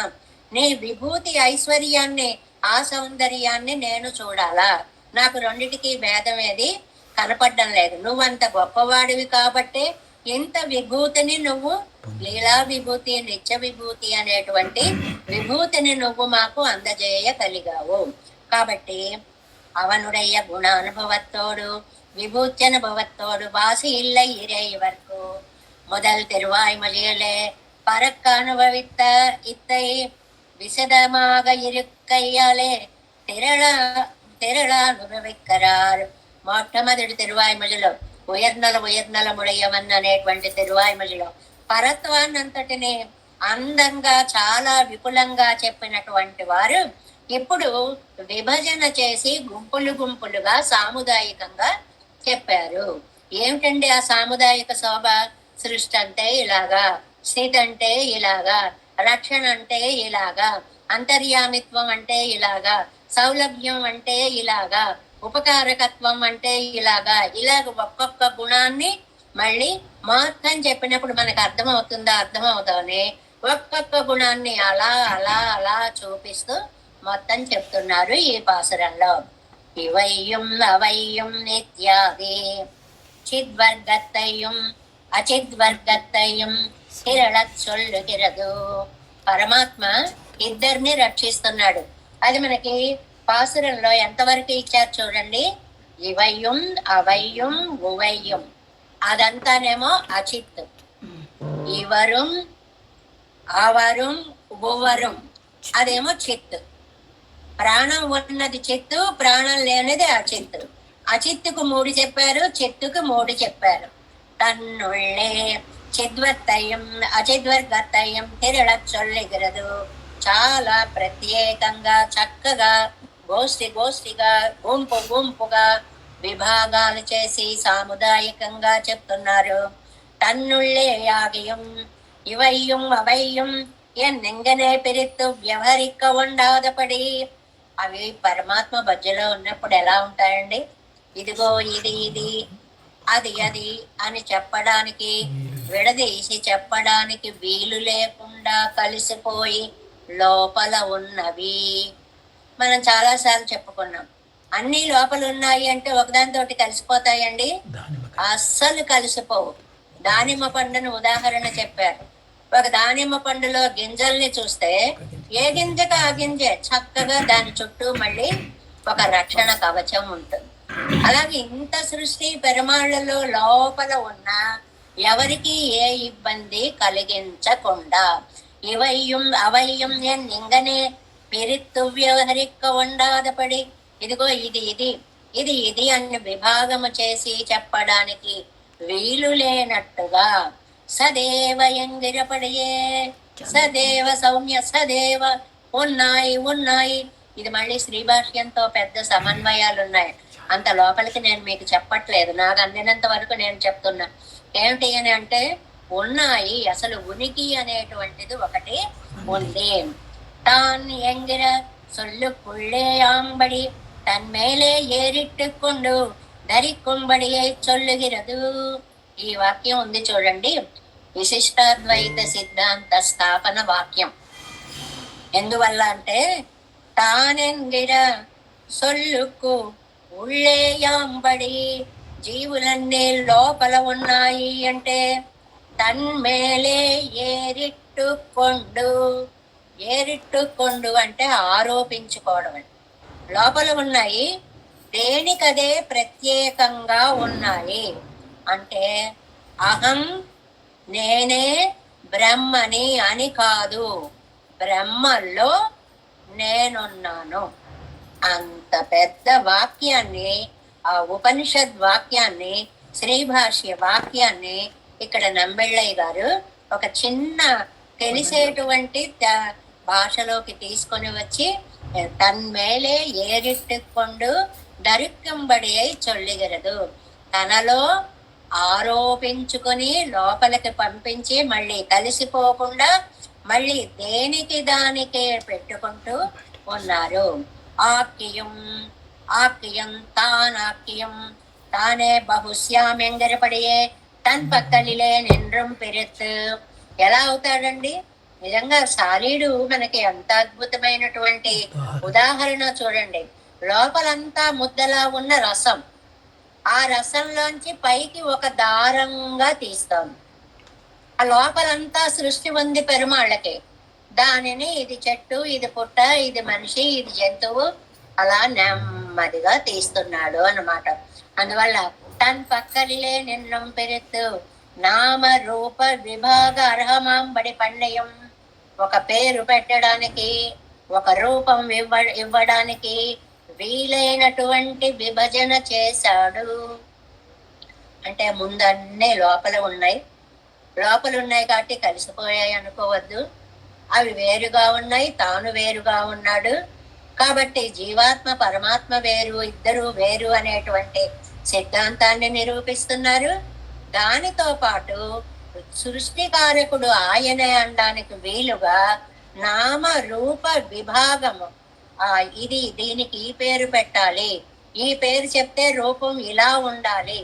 A: నీ విభూతి ఐశ్వర్యాన్ని, ఆ సౌందర్యాన్ని నేను చూడాలా? నాకు 2టికి భేదం ఏది కనపడడం లేదు. నువ్వంత గొప్పవాడివి కాబట్టే ఇంత విభూతిని నువ్వు, లీలా విభూతి, నిత్య విభూతి అనేటువంటి విభూతిని నువ్వు మాకు అందజేయగలిగావు. కాబట్టి அவனுடைய குண அனுபவத்தோடு விபூத்தி அனுபவத்தோடு வாசி இல்லை இறை இவர்க்கு. முதல் திருவாய்மொழியிலே பறக்க அனுபவித்த இத்தை விசதமாக இருக்கையாலே திரள అనుభవిక్கிறார். మొట్టమొదటి తిరువాయిమొழிలో ఉయర్నలముడయ్యవన్ అనేటువంటి తిరువాయిమొழிలో పరత్వాన్నంతటిని అందంగా చాలా విపులంగా చెప్పినటువంటి వారు ఇప్పుడు విభజన చేసి గుంపులు గుంపులుగా సాముదాయికంగా చెప్పారు. ఏమిటండి ఆ సాముదాయిక శోభ? సృష్టి అంటే ఇలాగా, స్థితి అంటే ఇలాగా, రక్షణ అంటే ఇలాగా, అంతర్యామిత్వం అంటే ఇలాగా, సౌలభ్యం అంటే ఇలాగా, ఉపకారకత్వం అంటే ఇలాగా, ఇలాగ ఒక్కొక్క గుణాన్ని మళ్ళీ మొత్తం చెప్పినప్పుడు మనకు అర్థమవుతుందా? అర్థమవుతానే ఒక్కొక్క గుణాన్ని అలా అలా అలా చూపిస్తూ మొత్తం చెప్తున్నారు ఈ పాసురంలో. ఇవయ్యం అవయ్యం నిత్యాది చిద్వర్గత్తయ్యం అచిద్వర్గత్తయ్యం కిరళ చొల్లుకిరదు. పరమాత్మ ఇద్దరిని రక్షిస్తున్నాడు. అది మనకి పాసురంలో ఎంతవరకు ఇచ్చారు చూడండి. ఇవయ్యం అవయ్యం ఉవయ్యం అదంతానేమో అచిత్. ఇవరం అవరం ఉవరం అదేమో చిత్. ప్రాణం ఉన్నది చిత్తు, ప్రాణం లేనిది అచిత్తు. అచిత్తుకు 3 చెప్పారు, చిత్తుకు 3 చెప్పారు. తన్నుళ్ళే చిద్వర్తయం అచిద్వర్గత్తయం తిరళ చొల్లిగిరదు. చాలా ప్రత్యేకంగా చక్కగా గోష్ఠిగా గుంపుగా విభాగాలు చేసి సాముదాయికంగా చెప్తున్నారు. தன்னுள்ளே யாகியும் இவையும் அவையும் என் எங்கనే పిరిత్తు వ్యవహరిக்க ఉండాదపడి. అవి పరమాత్మ మధ్యలో ఉన్నప్పుడు ఎలా ఉంటాయండి? ఇదిగో ఇది ఇది, అది అది అని చెప్పడానికి, విడదీసి చెప్పడానికి వీలు లేకుండా కలిసిపోయి లోపల ఉన్నవి. మనం చాలాసార్లు చెప్పుకున్నాం, అన్ని లోపల ఉన్నాయి అంటే ఒకదానితోటి కలిసిపోతాయండి? అస్సలు కలిసిపోవు. దానిమ్మ పండును ఉదాహరణ చెప్పారు. ఒక దానిమ్మ పండులో గింజల్ని చూస్తే ఏ గింజకు ఆ గింజే చక్కగా దాని చుట్టూ మళ్ళీ ఒక రక్షణ కవచం ఉంటుంది. అలాగే ఇంత సృష్టి పెరుమాళ్లలో లోపల ఉన్న ఎవరికి ఏ ఇబ్బంది కలిగించకుండా ఇవయ్యం అవయ్యం ఎంగనే పిరిత్తు వ్యవహరిక్క ఉండాదపడి. ఇదిగో ఇది ఇది, ఇది ఇది అని విభాగము చేసి చెప్పడానికి వీలు లేనట్టుగా సదేవ ఎంగిరపడియే, సదేవ సౌమ్య, సదేవ ఉన్నాయి ఉన్నాయి. ఇది మళ్ళీ శ్రీభాష్యంతో పెద్ద సమన్వయాలు ఉన్నాయి. అంత లోపలికి నేను మీకు చెప్పట్లేదు, నాకు అందినంత వరకు నేను చెప్తున్నా. ఏమిటి అని అంటే, ఉన్నాయి, అసలు ఉనికి అనేటువంటిది ఒకటి ఉంది. తాన్ ఎంగిర సొల్లుకుళ్ళే ఆంబడి తన్మేలే ఏరిట్టుకొండు ధరికుంబడియై చొల్లుగిరదు. ఈ వాక్యం ఉంది చూడండి, విశిష్టాద్వైత సిద్ధాంత స్థాపన వాక్యం. ఎందువల్ల అంటే, తానెంగిర సొల్లుకు ఉళ్ళేయాంబడి, జీవులన్నీ లోపల ఉన్నాయి అంటే తన్మేలే ఏరిట్టుకొండు. ఏరిట్టుకొండు అంటే ఆరోపించుకోవడం. లోపల ఉన్నాయి, దేనికదే ప్రత్యేకంగా ఉన్నాయి. అంటే అహం నేనే బ్రహ్మని అని కాదు, బ్రహ్మల్లో నేనున్నాను. అంత పెద్ద వాక్యాన్ని, ఆ ఉపనిషద్ వాక్యాన్ని, శ్రీభాష్య వాక్యాన్ని ఇక్కడ నంబెళ్ళయ్య గారు ఒక చిన్న తెలిసేటువంటి భాషలోకి తీసుకొని వచ్చి తన్మేలే ఏరిట్టుకొండు దరిక్కంబడి అయి చొల్లిగరదు, తనలో ఆరోపించుకొని లోపలికి పంపించి మళ్ళీ కలిసిపోకుండా మళ్ళీ దేనికి దానికే పెట్టుకుంటూ ఉన్నారు. ఆక్యం ఆక్యం తానాక్యం తానే బహుశ్యామెంగరపడియే తన్ పక్కలిలే నిండ్రం పెరెత్తు. ఎలా అవుతాడండి? నిజంగా సాలీడు మనకి ఎంత అద్భుతమైనటువంటి ఉదాహరణ చూడండి. లోపలంతా ముద్దలా ఉన్న రసం, ఆ రసంలోంచి పైకి ఒక దారంగా తీస్తాం. ఆ లోపలంతా సృష్టి ఉంది పెరుమాళ్ళకి. దానిని ఇది చెట్టు, ఇది పుట్ట, ఇది మనిషి, ఇది జంతువు, అలా నెమ్మదిగా తీస్తున్నాడు అన్నమాట. అందువల్ల తన్ పక్కలిలే నిన్నం పెరెత్తు నామ రూప విభాగ అర్హమాంబడి పండయం. ఒక పేరు పెట్టడానికి, ఒక రూపం ఇవ్వడానికి వీలైనటువంటి విభజన చేశాడు. అంటే ముందన్నే లోపల ఉన్నాయి, లోపల ఉన్నాయి కాబట్టి కలిసిపోయాయి అనుకోవద్దు. అవి వేరుగా ఉన్నాయి, తాను వేరుగా ఉన్నాడు. కాబట్టి జీవాత్మ పరమాత్మ వేరు, ఇద్దరు వేరు అనేటువంటి సిద్ధాంతాన్ని నిరూపిస్తున్నారు. దానితో పాటు సృష్టికారకుడు ఆయనే అనడానికి వీలుగా నామ రూప విభాగము, ఇది దీనికి ఈ పేరు పెట్టాలి, ఈ పేరు చెప్తే రూపం ఇలా ఉండాలి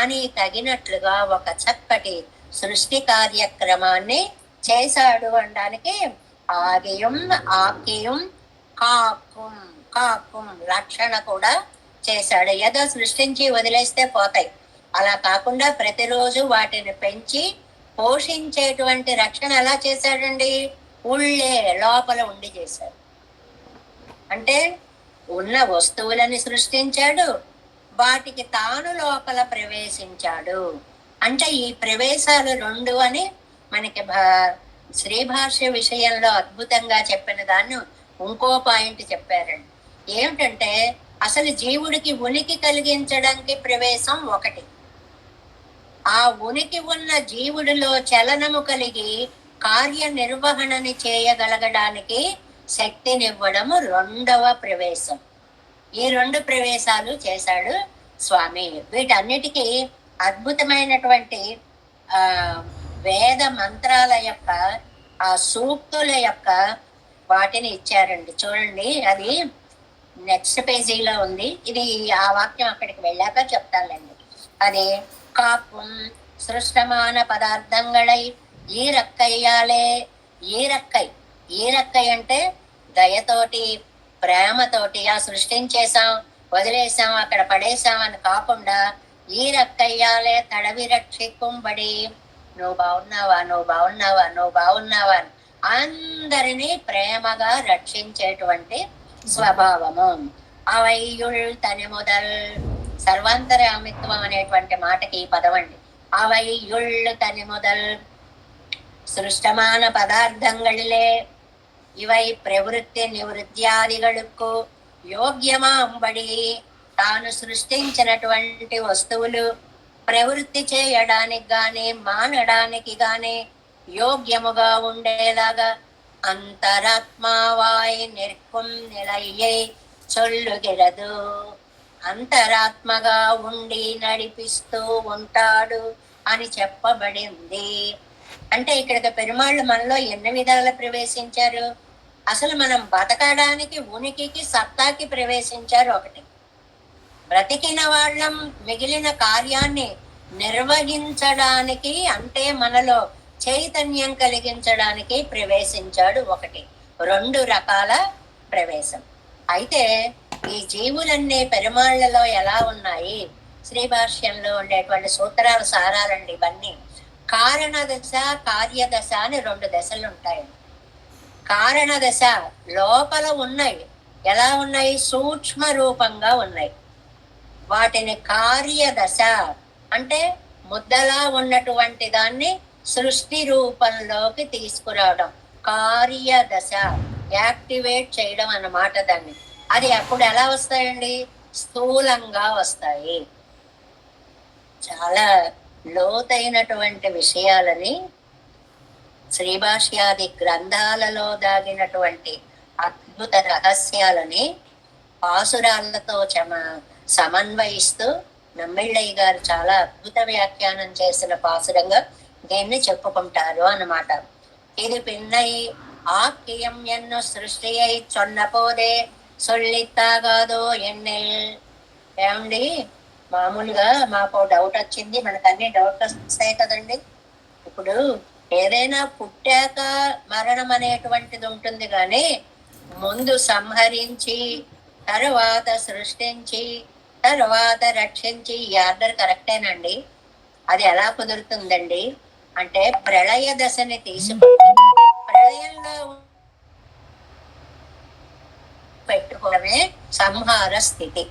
A: అని తగినట్లుగా ఒక చక్కటి సృష్టి కార్యక్రమాన్ని చేశాడు అనడానికి ఆగియం ఆకియం కాకుం కాకుం రక్షణ కూడా చేశాడు. ఏదో సృష్టించి వదిలేస్తే పోతాయి, అలా కాకుండా ప్రతిరోజు వాటిని పెంచి పోషించేటువంటి రక్షణ ఎలా చేశాడండి? ఉళ్ళే లోపల ఉండి చేశాడు. అంటే ఉన్న వస్తువులని సృష్టించాడు, వాటికి తాను లోపల ప్రవేశించాడు. అంటే ఈ ప్రవేశాలు రెండు అని మనకి శ్రీభాష్య విషయంలో అద్భుతంగా చెప్పిన దాన్ని ఇంకో పాయింట్ చెప్పారండి. ఏమిటంటే అసలు జీవుడికి ఉనికి కలిగించడానికి ప్రవేశం ఒకటి, ఆ ఉనికి ఉన్న జీవుడిలో చలనము కలిగి కార్యనిర్వహణని చేయగలగడానికి శక్తినివ్వడము రెండవ ప్రవేశం. ఈ రెండు ప్రవేశాలు చేశాడు స్వామి. వీటన్నిటికీ అద్భుతమైనటువంటి ఆ వేద మంత్రాల యొక్క ఆ సూక్తుల యొక్క వాటిని ఇచ్చారండి. చూడండి, అది నెక్స్ట్ పేజీలో ఉంది. ఇది ఆ వాక్యం అక్కడికి వెళ్ళాక చెప్తానండి. అది కాపుం సృష్టమాన పదార్థంగళై ఈరక్కయ్యాలే. ఈరక్కై అంటే దయతోటి, ప్రేమతోటి ఆ సృష్టించేశాం, వదిలేసాం, అక్కడ పడేసాం అని కాకుండా ఈరక్కయ్యాలే తడవి రక్షికుంబడి, నువ్వు బాగున్నావా, నువ్వు బాగున్నావా, నువ్వు బాగున్నావా అని అందరినీ ప్రేమగా రక్షించేటువంటి స్వభావము. అవైయుళ్ తని మొదల్, సర్వాంతర్యామిత్వం అనేటువంటి మాటకి ఈ పదం అండి. అవైయుళ్ తని మొదల్ సృష్టమాన పదార్థంగళిలే ఇవై ప్రవృత్తి నివృత్యాదిగళుకు యోగ్యమాంబడి, తాను సృష్టించినటువంటి వస్తువులు ప్రవృత్తి చేయడానికి గాని మానడానికి గాని యోగ్యముగా ఉండేలాగా అంతరాత్మావాయ్ నిర్కుం నిలయ్యై చొల్లుగిరదు. అంతరాత్మగా ఉండి నడిపిస్తూ ఉంటాడు అని చెప్పబడింది. అంటే ఇక్కడికి పెరుమాళ్ళు మనలో ఎన్ని విధాల ప్రవేశించారు? అసలు మనం బతకడానికి ఉనికికి సత్తాకి ప్రవేశించారు ఒకటి. బ్రతికిన వాళ్ళం మిగిలిన కార్యాన్ని నిర్వహించడానికి, అంటే మనలో చైతన్యం కలిగించడానికి ప్రవేశించాడు ఒకటి. 2 రకాల ప్రవేశం. అయితే ఈ జీవులన్నీ పెరుమాళ్లలో ఎలా ఉన్నాయి? శ్రీభాష్యంలో ఉండేటువంటి సూత్రాల సారాలండి ఇవన్నీ. కారణ దశ, కార్యదశ అని 2 దశలు ఉంటాయి. కారణ దశ లోపల ఉన్నాయి. ఎలా ఉన్నాయి? సూక్ష్మ రూపంగా ఉన్నాయి. వాటిని కార్యదశ అంటే ముద్దలా ఉన్నటువంటి దాన్ని సృష్టి రూపంలోకి తీసుకురావడం కార్యదశ, యాక్టివేట్ చేయడం అన్నమాట దాన్ని. అది అప్పుడు ఎలా వస్తాయండి? స్థూలంగా వస్తాయి. చాలా లోతైనటువంటి విషయాలని, శ్రీభాష్యాది గ్రంథాలలో దాగినటువంటి అద్భుత రహస్యాలని పాసురాలతో సమన్వయిస్తూ నమ్మిళ్ళయ్య గారు చాలా అద్భుత వ్యాఖ్యానం చేసిన పాసురంగా దీన్ని చెప్పుకుంటారు అన్నమాట. ఇది పిన్నై ఆక్కియం ఎన్ను సృష్టి అయి చొన్నపోదే సొల్లిత్తాగాదో ఎన్నెల్. ఏమండి, మామూలుగా మాకు డౌట్ వచ్చింది, మనకు అన్ని డౌట్ వస్తాయి కదండి. ఇప్పుడు ఏదైనా పుట్టాక మరణం అనేటువంటిది ఉంటుంది, కానీ ముందు సంహరించి తర్వాత సృష్టించి తర్వాత రక్షించి ఈ ఆర్డర్ కరెక్టేనండి? అది ఎలా కుదురుతుందండి అంటే ప్రళయ దశని తీసుకుంటే ప్రళయంలో పెట్టుకోవడమే సంహార స్థితి.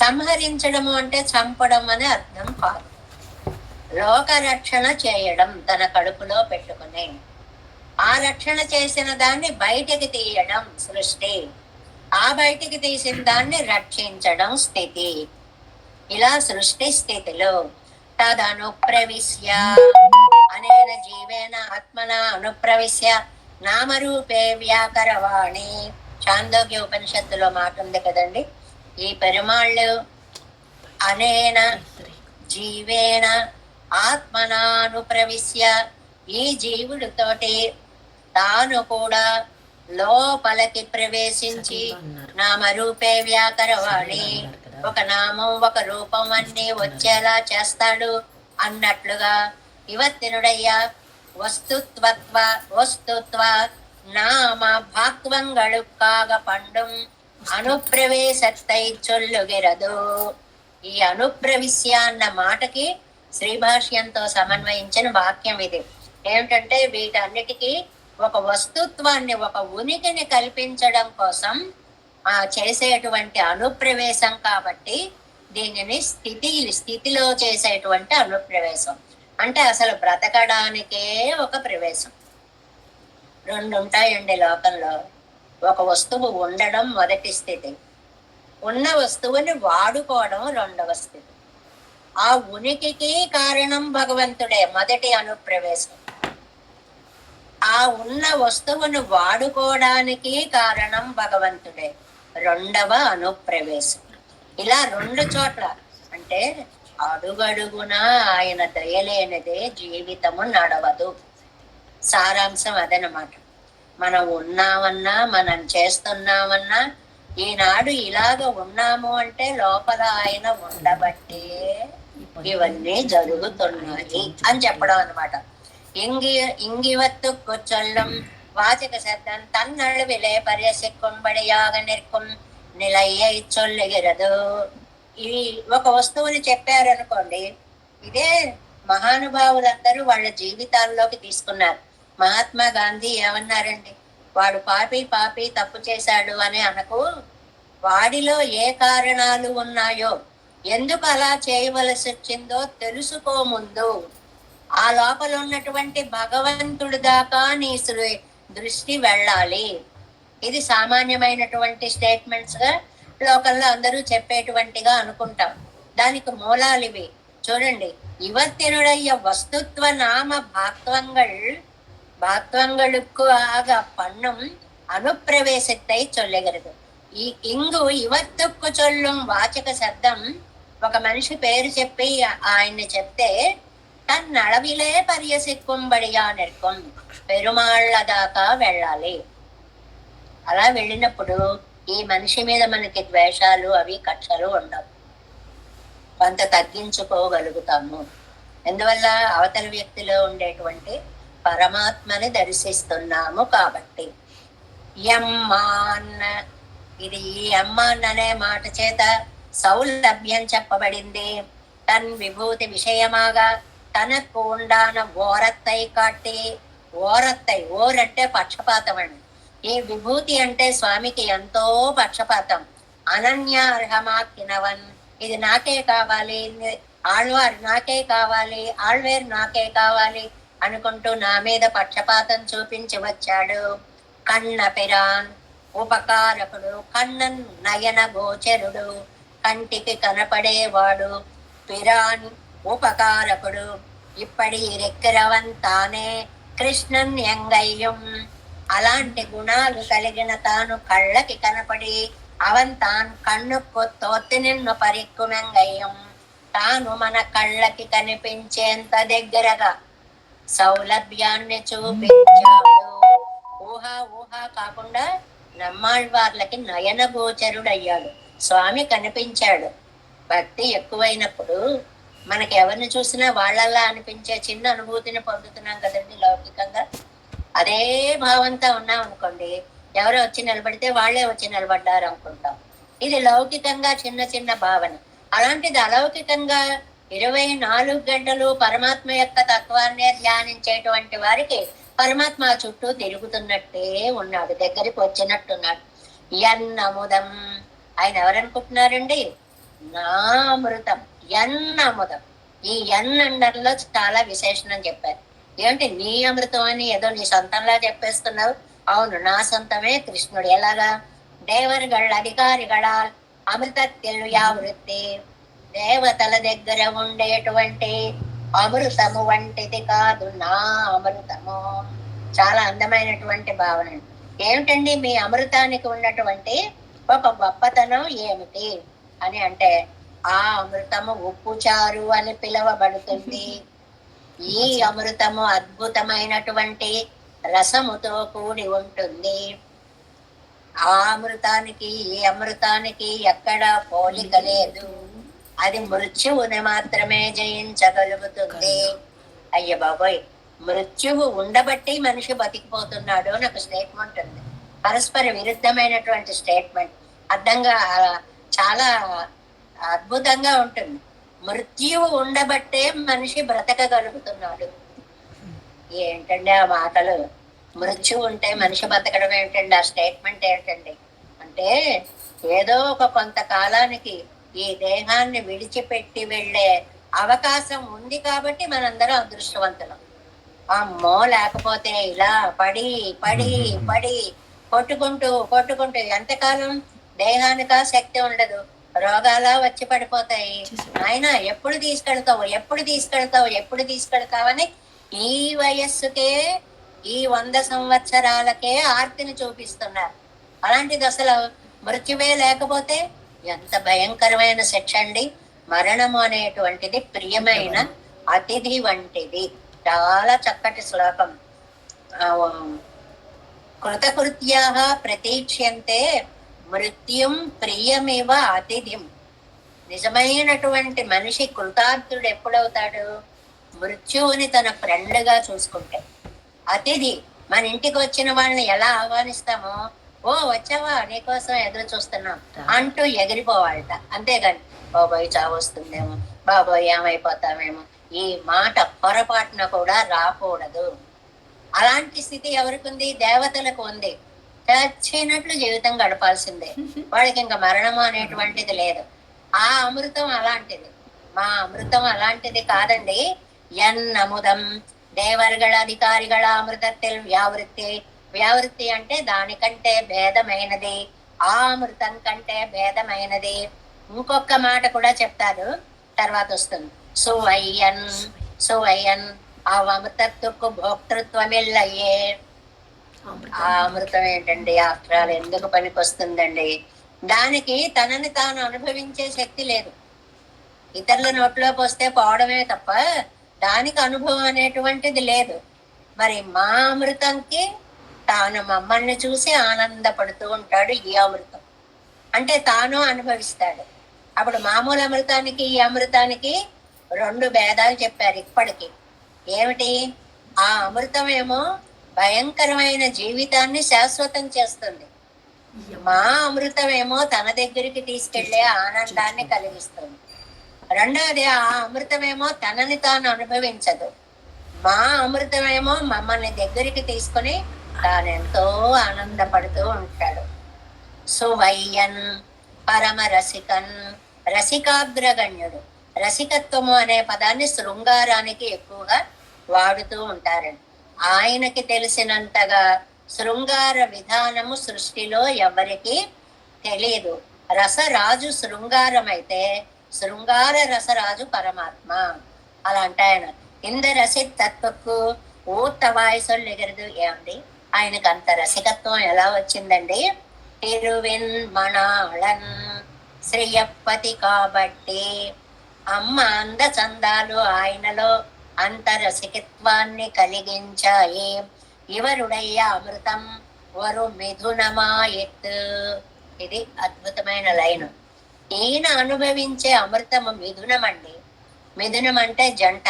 A: సంహరించడము అంటే చంపడం అని అర్థం కాదు. లోక రక్షణ చేయడం తన కడుపులో పెట్టుకుని, ఆ రక్షణ చేసిన దాన్ని బయటికి తీయడం సృష్టి, ఆ బయటికి తీసిన దాన్ని రక్షించడం స్థితి. ఇలా సృష్టి స్థితిలో తదనుప్రవిశ్య అనేన జీవేన ఆత్మన అనుప్రవిశ్య నామరూపే వ్యాకరవాణి. చాందోగ్య ఉపనిషత్తులో మాట ఉంది కదండి. ఈ పెరుమాళ్ళు అనేన జీవేన ఆత్మనానుప్రవిశ్య, ఈ జీవుడితోటి తాను కూడా లోపలికి ప్రవేశించి నామరూపే వ్యాకరవాణి, ఒక నామం ఒక రూపం అన్ని వచ్చేలా చేస్తాడు అన్నట్లుగా ఇవత్తినుడయ్యా వస్తుత్వ నామ భాక్వంగళుక్కాగ పండుం అనుప్రవేశత్తై చొల్లుగిరదు. ఈ అనుప్రవిశ్య అన్న మాటకి శ్రీభాష్యంతో సమన్వయించిన వాక్యం ఇది. ఏమిటంటే వీటన్నిటికీ ఒక వస్తుత్వాన్ని, ఒక ఉనికిని కల్పించడం కోసం చేసేటువంటి అనుప్రవేశం కాబట్టి దీనిని స్థితిలో చేసేటువంటి అనుప్రవేశం. అంటే అసలు బ్రతకడానికే ఒక ప్రవేశం. 2 ఉంటాయండి లోకంలో. ఒక వస్తువు ఉండడం మొదటి స్థితి, ఉన్న వస్తువుని వాడుకోవడం రెండవ స్థితి. ఆ ఉనికికి కారణం భగవంతుడే, మొదటి అనుప్రవేశం. ఆ ఉన్న వస్తువును వాడుకోవడానికి కారణం భగవంతుడే, రెండవ అనుప్రవేశం. ఇలా 2 చోట్ల, అంటే అడుగడుగునా ఆయన దయలేనిదే జీవితము నడవదు. సారాంశం అదనమాట. మనం ఉన్నామన్నా, మనం చేస్తున్నామన్నా, ఈనాడు ఇలాగ ఉన్నాము అంటే లోపల ఆయన ఉండబట్టే ఇవన్నీ జరుగుతున్నాయి అని చెప్పడం అనమాట. ఇంగివత్తు కొచ్చొల్లం వాచక శబ్దం తన్నళవిలే పర్యసిక్కుంబడియాగ నిర్కుం నిలయ్య చొల్లిగిరదు. ఈ ఒక వస్తువుని చెప్పారనుకోండి, ఇదే మహానుభావులందరూ వాళ్ళ జీవితాల్లోకి తీసుకున్నారు. మహాత్మా గాంధీ ఏమన్నారండి? వాడు పాపి తప్పు చేశాడు అని అనకు, వాడిలో ఏ కారణాలు ఉన్నాయో, ఎందుకు అలా చేయవలసి వచ్చిందో తెలుసుకో ముందు. ఆ లోపల ఉన్నటువంటి భగవంతుడి దాకా నీ దృష్టి వెళ్ళాలి. ఇది సామాన్యమైనటువంటి స్టేట్మెంట్స్ గా లోకల్లో అందరూ చెప్పేటువంటిగా అనుకుంటాం. దానికి మూలాలు ఇవి చూడండి. యువతినుడయ్య వస్తుత్వ నామ பாக்வங்களுக்கு ஆக பண்ணும் అనుప్రవేశத்தை చొల్లగలదు. ఈ ఇంగు ఇవత్తుకు చొల్లం వాచక శబ్దం ఒక మనిషి పేరు చెప్పి ఆయన్ని చెప్తే తన్నళవిలే పర్యసిక్కుంబడియా నిర్కం పెరుమాళ్ళ దాకా వెళ్ళాలి. అలా వెళ్ళినప్పుడు ఈ మనిషి మీద మనకి ద్వేషాలు అవి కక్షలు ఉండవు. కొంత తగ్గించుకోగలుగుతాము. ఎందువల్ల అవతల వ్యక్తిలో ఉండేటువంటి పరమాత్మని దర్శిస్తున్నాము కాబట్టి. యమ్మాన్, ఇది ఈ అమ్మాన్ అనే మాట చేత సౌలభ్యం చెప్పబడింది. తన్ విభూతి విషయమాగా తనకు ఉండాన ఓరత్తై కాట్టి, ఓరత్తై ఓరంటే పక్షపాతం అండి. ఈ విభూతి అంటే స్వామికి ఎంతో పక్షపాతం. అనన్యార్హమాకినవన్, ఇది నాకే కావాలి, ఆళ్వారు నాకే కావాలి, ఆళ్వేరు నాకే కావాలి అనుకుంటూ నా మీద పక్షపాతం చూపించి వచ్చాడు. కన్న పిరాన్ ఉపకారకుడు, కన్నన్ నయన గోచరుడు, కంటికి కనపడేవాడు. పిరాన్ ఉపకారకుడు, ఇప్పటి రెక్కిరవంతానే కృష్ణన్ ఎంగయ్యం. అలాంటి గుణాలు కలిగిన తాను కళ్ళకి కనపడి అవంతాన్ కన్నుకు తోత్తి నిన్ను పరిక్కుమెంగయ్యం. తాను మన కళ్ళకి కనిపించేంత దగ్గరగా సౌలభ్యాన్ని చూపించాడు. ఊహా కాకుండా నమ్మాళ్వార్లకి నయన గోచరుడయ్యాడు. స్వామి కనిపించాడు. భక్తి ఎక్కువైనప్పుడు మనకి ఎవరిని చూసినా వాళ్ళల్లా అనిపించే చిన్న అనుభూతిని పొందుతున్నాం కదండి లౌకికంగా. అదే భావంతో ఉన్నాం అనుకోండి, ఎవరో వచ్చి నిలబడితే వాళ్ళే వచ్చి నిలబడ్డారు అనుకుంటాం. ఇది లౌకికంగా చిన్న చిన్న భావన. అలాంటిది అలౌకికంగా 24 గంటలు పరమాత్మ యొక్క తత్వాన్నే ధ్యానించేటువంటి వారికి పరమాత్మ చుట్టూ తిరుగుతున్నట్టే ఉన్నాడు, దగ్గరికి వచ్చినట్టున్నాడు. ఎన్నముదం, ఆయన ఎవరనుకుంటున్నారండి? నా అమృతం, ఎన్నముదం. ఈ ఎన్నండర్లో చాలా విశేషణం చెప్పారు. ఏమిటి నీ అమృతం అని ఏదో నీ సొంతంలా చెప్పేస్తున్నావు? అవును, నా సొంతమే కృష్ణుడు. ఎలాగా? దేవర్గళ అధికారిగళ అమృతత్యలు యావృత్తి, దేవతల దగ్గర ఉండేటువంటి అమృతము వంటిది కాదు నా అమృతము. చాలా అందమైనటువంటి భావన. ఏమిటండి మీ అమృతానికి ఉన్నటువంటి ఒక గొప్పతనం ఏమిటి అని అంటే, ఆ అమృతము ఉప్పు చారు అని పిలువబడుతుంది. ఈ అమృతము అద్భుతమైనటువంటి రసముతో కూడి ఉంటుంది. ఆ అమృతానికి ఈ అమృతానికి ఎక్కడా పోలిక లేదు. అది మృత్యువుని మాత్రమే జయించగలుగుతుంది. అయ్య బాబోయ్, మృత్యువు ఉండబట్టి మనిషి బతికిపోతున్నాడు అని ఒక స్టేట్మెంట్ ఉంది. పరస్పర విరుద్ధమైనటువంటి స్టేట్మెంట్. అర్థంగా చాలా అద్భుతంగా ఉంటుంది. మృత్యువు ఉండబట్టే మనిషి బ్రతకగలుగుతున్నాడు. ఏంటండి ఆ మాటలు? మృత్యువు ఉంటే మనిషి బతకడం ఏంటండి? ఆ స్టేట్మెంట్ ఏంటండి? అంటే ఏదో ఒక కొంతకాలానికి ఈ దేహాన్ని విడిచిపెట్టి వెళ్ళే అవకాశం ఉంది కాబట్టి మనందరం అదృష్టవంతులం. అమ్మో, లేకపోతే ఇలా పడి పడి పడి కొట్టుకుంటూ ఎంతకాలం దేహానికి ఆ శక్తి ఉండదు, రోగాలా వచ్చి పడిపోతాయి. ఆయన ఎప్పుడు తీసుకెళ్తావని ఈ వయస్సుకే, ఈ 100 సంవత్సరాలకే ఆర్తిని చూపిస్తున్నారు. అలాంటిది అసలు మృత్యువే లేకపోతే ఎంత భయంకరమైన శిక్ష అండి. మరణము అనేటువంటిది ప్రియమైన అతిథి వంటిది. చాలా చక్కటి శ్లోకం. కృతకృత్యా ప్రతీక్ష్యంతే మృత్యుం ప్రియమివ అతిథిం. నిజమైనటువంటి మనిషి కృతార్థుడు ఎప్పుడవుతాడు? మృత్యువుని తన ఫ్రెండ్గా చూసుకుంటే. అతిథి, మన ఇంటికి వచ్చిన వాళ్ళని ఎలా ఆహ్వానిస్తామో, ఓ వచ్చావా, నీకోసం ఎదురు చూస్తున్నాం అంటూ ఎగిరిపోవాలట. అంతేగాని బాబోయ్ చావు వస్తుందేమో, బాబోయ్ ఏమైపోతామేమో, ఈ మాట పొరపాటున కూడా రాకూడదు. అలాంటి స్థితి ఎవరికి ఉంది? దేవతలకు ఉంది. చచ్చినట్లు జీవితం గడపాల్సిందే, వాడికి ఇంకా మరణము అనేటువంటిది లేదు. ఆ అమృతం అలాంటిది, మా అమృతం అలాంటిది కాదండి. ఎన్నముదం దేవర్గళ అధికారిగళ అమృతత్తిల్ వ్యావృత్తి. వ్యావృత్తి అంటే దానికంటే భేదమైనది, ఆ అమృతం కంటే భేదమైనది. ఇంకొక మాట కూడా చెప్తారు, తర్వాత వస్తుంది. సువయ్యన్ సువయ్యన్ ఆ అమృతత్వకు భోక్తృత్వమిల్లయ్యే. ఆ అమృతం ఏంటండి, ఆఫ్టరాల్ ఎందుకు పనికి వస్తుందండి? దానికి తనని తాను అనుభవించే శక్తి లేదు. ఇతరుల నోట్లోకి వస్తే పోవడమే తప్ప దానికి అనుభవం అనేటువంటిది లేదు. మరి మా అమృతంకి తాను మమ్మల్ని చూసి ఆనందపడుతూ ఉంటాడు. ఈ అమృతం అంటే తాను అనుభవిస్తాడు. అప్పుడు మామూలు అమృతానికి ఈ అమృతానికి రెండు భేదాలు చెప్పారు ఇప్పటికి. ఏమిటి? ఆ అమృతం ఏమో భయంకరమైన జీవితాన్ని శాశ్వతం చేస్తుంది. మా అమృతం ఏమో తన దగ్గరికి తీసుకెళ్లే ఆనందాన్ని కలిగిస్తుంది. రెండవది, ఆ అమృతమేమో తనని తాను అనుభవించదు. మా అమృతమేమో మమ్మల్ని దగ్గరికి తీసుకుని తానెంతో ఆనందపడుతూ ఉంటాడు. సువయ్యన్ పరమ రసికన్, రసికాగ్రగణ్యుడు. రసికత్వము అనే పదాన్ని శృంగారానికి ఎక్కువగా వాడుతూ ఉంటారండి. ఆయనకి తెలిసినంతగా శృంగార విధానము సృష్టిలో ఎవరికి తెలియదు. రసరాజు శృంగారం అయితే శృంగార రసరాజు పరమాత్మ. అలా అంటే ఆయన ఇంద రసి తత్వకు ఊత వాయిసలు ఎగరదు. ఏమండి, ఆయనకు అంత రసికత్వం ఎలా వచ్చిందండి? తిరువెన్ మణాళన్ శ్రీయప్పతి కాబట్టి అమ్మ అంద చందాలు ఆయనలో అంత రసికత్వాన్ని కలిగించాయి. ఇవరుడయ్య అమృతం వరు మిథునమాయత్. ఇది అద్భుతమైన లైను. ఈయన అనుభవించే అమృతము మిథునం అండి. మిథునం అంటే జంట,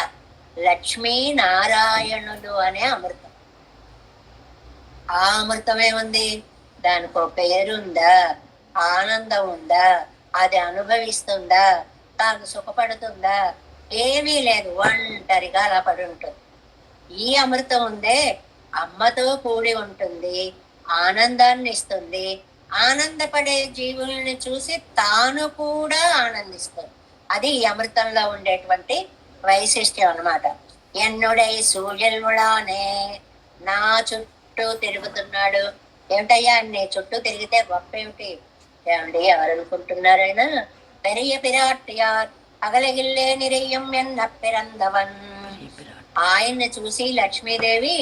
A: లక్ష్మీ నారాయణులు అనే అమృతం. ఆ అమృతం ఏముంది? దానికో పేరుందా? ఆనందం ఉందా? అది అనుభవిస్తుందా? తాను సుఖపడుతుందా? ఏమీ లేదు, ఒంటరిగా అలా పడి ఉంటుంది. ఈ అమృతం ఉందే అమ్మతో కూడి ఉంటుంది, ఆనందాన్ని ఇస్తుంది. ఆనందపడే జీవుల్ని చూసి తాను కూడా ఆనందిస్తుంది. అది ఈ అమృతంలో ఉండేటువంటి వైశిష్ట్యం అన్నమాట. ఎన్నుడై సూర్యులానే నా చుట్టూ తిరుగుతున్నాడు. ఏమిటయ్యా నీ చుట్టూ తిరిగితే గొప్ప ఏమిటి? ఏమండి, ఎవరు అనుకుంటున్నారైనా? పెరియ పిరాట్యార్ అగలగిల్లే నిరయ్యం ఎన్న పిరందవన్. ఆయన్ని చూసి లక్ష్మీదేవి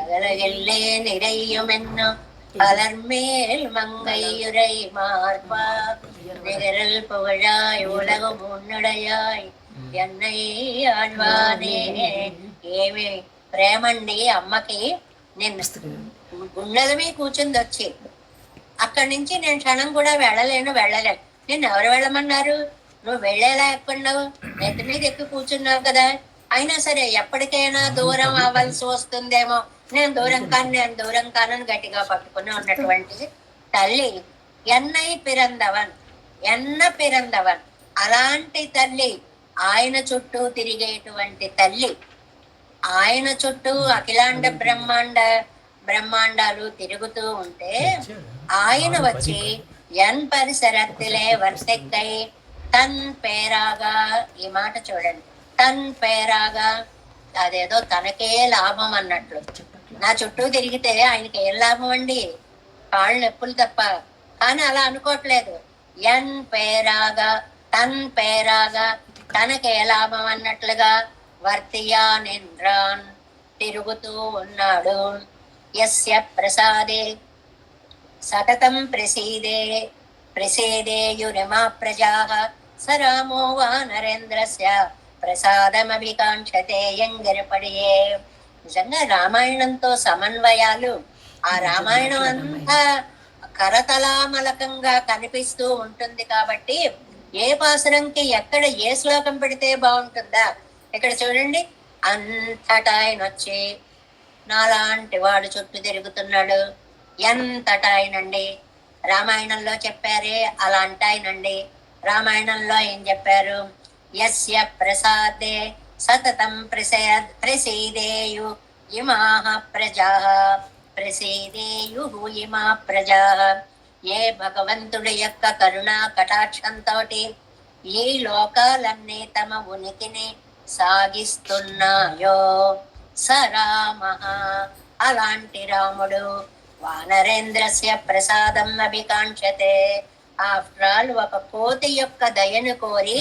A: అగలగిల్లే నిరయ్యం ఎన్న அலர்மேல் மங்கையுரை மார்பா நிகரல் புகழாய் உலகம் உன்னுடையாய் ఎన్నై ఆళ్వానే. ఏమి ప్రేమండి అమ్మకి. నేను గుండెల మీద కూర్చుంది వచ్చి, అక్కడి నుంచి నేను క్షణం కూడా వెళ్ళలేను. నేను ఎవరు వెళ్ళమన్నారు? నువ్వు వెళ్ళేలా ఎక్కడున్నావు? నెత్తి మీద ఎక్కి కూర్చున్నావు కదా. అయినా సరే ఎప్పటికైనా దూరం అవ్వాల్సి వస్తుందేమో, నేను దూరం కానని గట్టిగా పట్టుకుని ఉన్నటువంటి తల్లి ఎన్నై పిరందవన్, ఎన్న పిరందవన్. అలాంటి తల్లి, ఆయన చుట్టూ తిరిగేటువంటి తల్లి, ఆయన చుట్టూ అఖిలాండ బ్రహ్మాండాలు తిరుగుతూ ఉంటే ఆయన వచ్చి ఎన్ పరిసరత్తిలే వర్తెక్కై తన్ పేరాగా. ఈ మాట చూడండి, తన్ పేరాగా. అదేదో తనకే లాభం అన్నట్లు. నా చుట్టూ తిరిగితే ఆయనకి ఏం లాభం అండి? కాళ్ళు నొప్పులు తప్ప. కానీ అలా అనుకోవట్లేదు. ఎన్ పేరాగా, తన్ పేరాగా, తనకే లాభం అన్నట్లుగా వర్తియా నింద్రాన్ తిరుగుతూ ఉన్నాడు. యస్య ప్రసాదే సతతం ప్రసీదేయురిమా ప్రజా స రామో వానరేంద్రస్య ప్రసాదమభికాంక్షతే యంగరపడియే. నిజంగా రామాయణంతో సమన్వయాలు, ఆ రామాయణం అంతా కరతలామలకంగా కనిపిస్తూ ఉంటుంది కాబట్టి ఏ పాసురంకి ఎక్కడ ఏ శ్లోకం పెడితే బాగుంటుందా. ఇక్కడ చూడండి, అంతటా ఆయన వచ్చి నాలాంటి వాడు చుట్టూ తిరుగుతున్నాడు. ఎంతటా ఆయనండి, రామాయణంలో చెప్పారే అలాంటి ఆయనండి. రామాయణంలో ఏం చెప్పారు? యస్య ప్రసాదే సతతం ప్రసీదేయు ఇమాః ప్రజాః, ప్రసీదేయు ఇమా ప్రజాః. ఏ భగవంతుడి యొక్క కరుణా కటాక్షంతో ఈ లోకాలన్నీ తమ ఉనికిని సాగిస్తున్నాయో స రామః, అలాంటి రాముడు వానరేంద్రస్య ప్రసాదం అభికాంక్షతే. ఆఫ్టర్ ఆల్ ఒక కోతి యొక్క దయను కోరి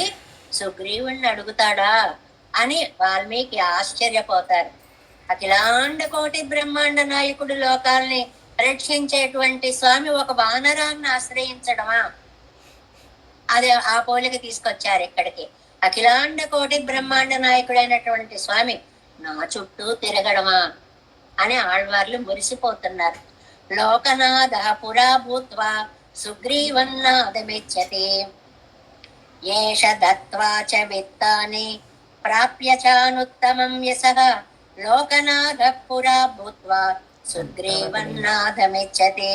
A: సుగ్రీవుణ్ణి అడుగుతాడా అని వాల్మీకి ఆశ్చర్యపోతారు. అఖిలాండ కోటి బ్రహ్మాండ నాయకుడు లోకాల్ని రక్షించేటువంటి స్వామి ఒక వానరాన్ని ఆశ్రయించడమా? అది ఆ పోలిక తీసుకొచ్చారు ఇక్కడికి. అఖిలాండ కోటి బ్రహ్మాండ నాయకుడైనటువంటి స్వామి నా చుట్టూ తిరగడమా అని ఆళ్వార్లు మురిసిపోతున్నారు. లోకనాథ పురా భూత్వా సుగ్రీవన్నాదమిచ్చతి, ఏష దత్వా చ విత్తాని ప్రాప్య చానుత్తమం యశః, లోకనాథ పురా భూత్వా సుగ్రీవన్నాథమిచ్చతి.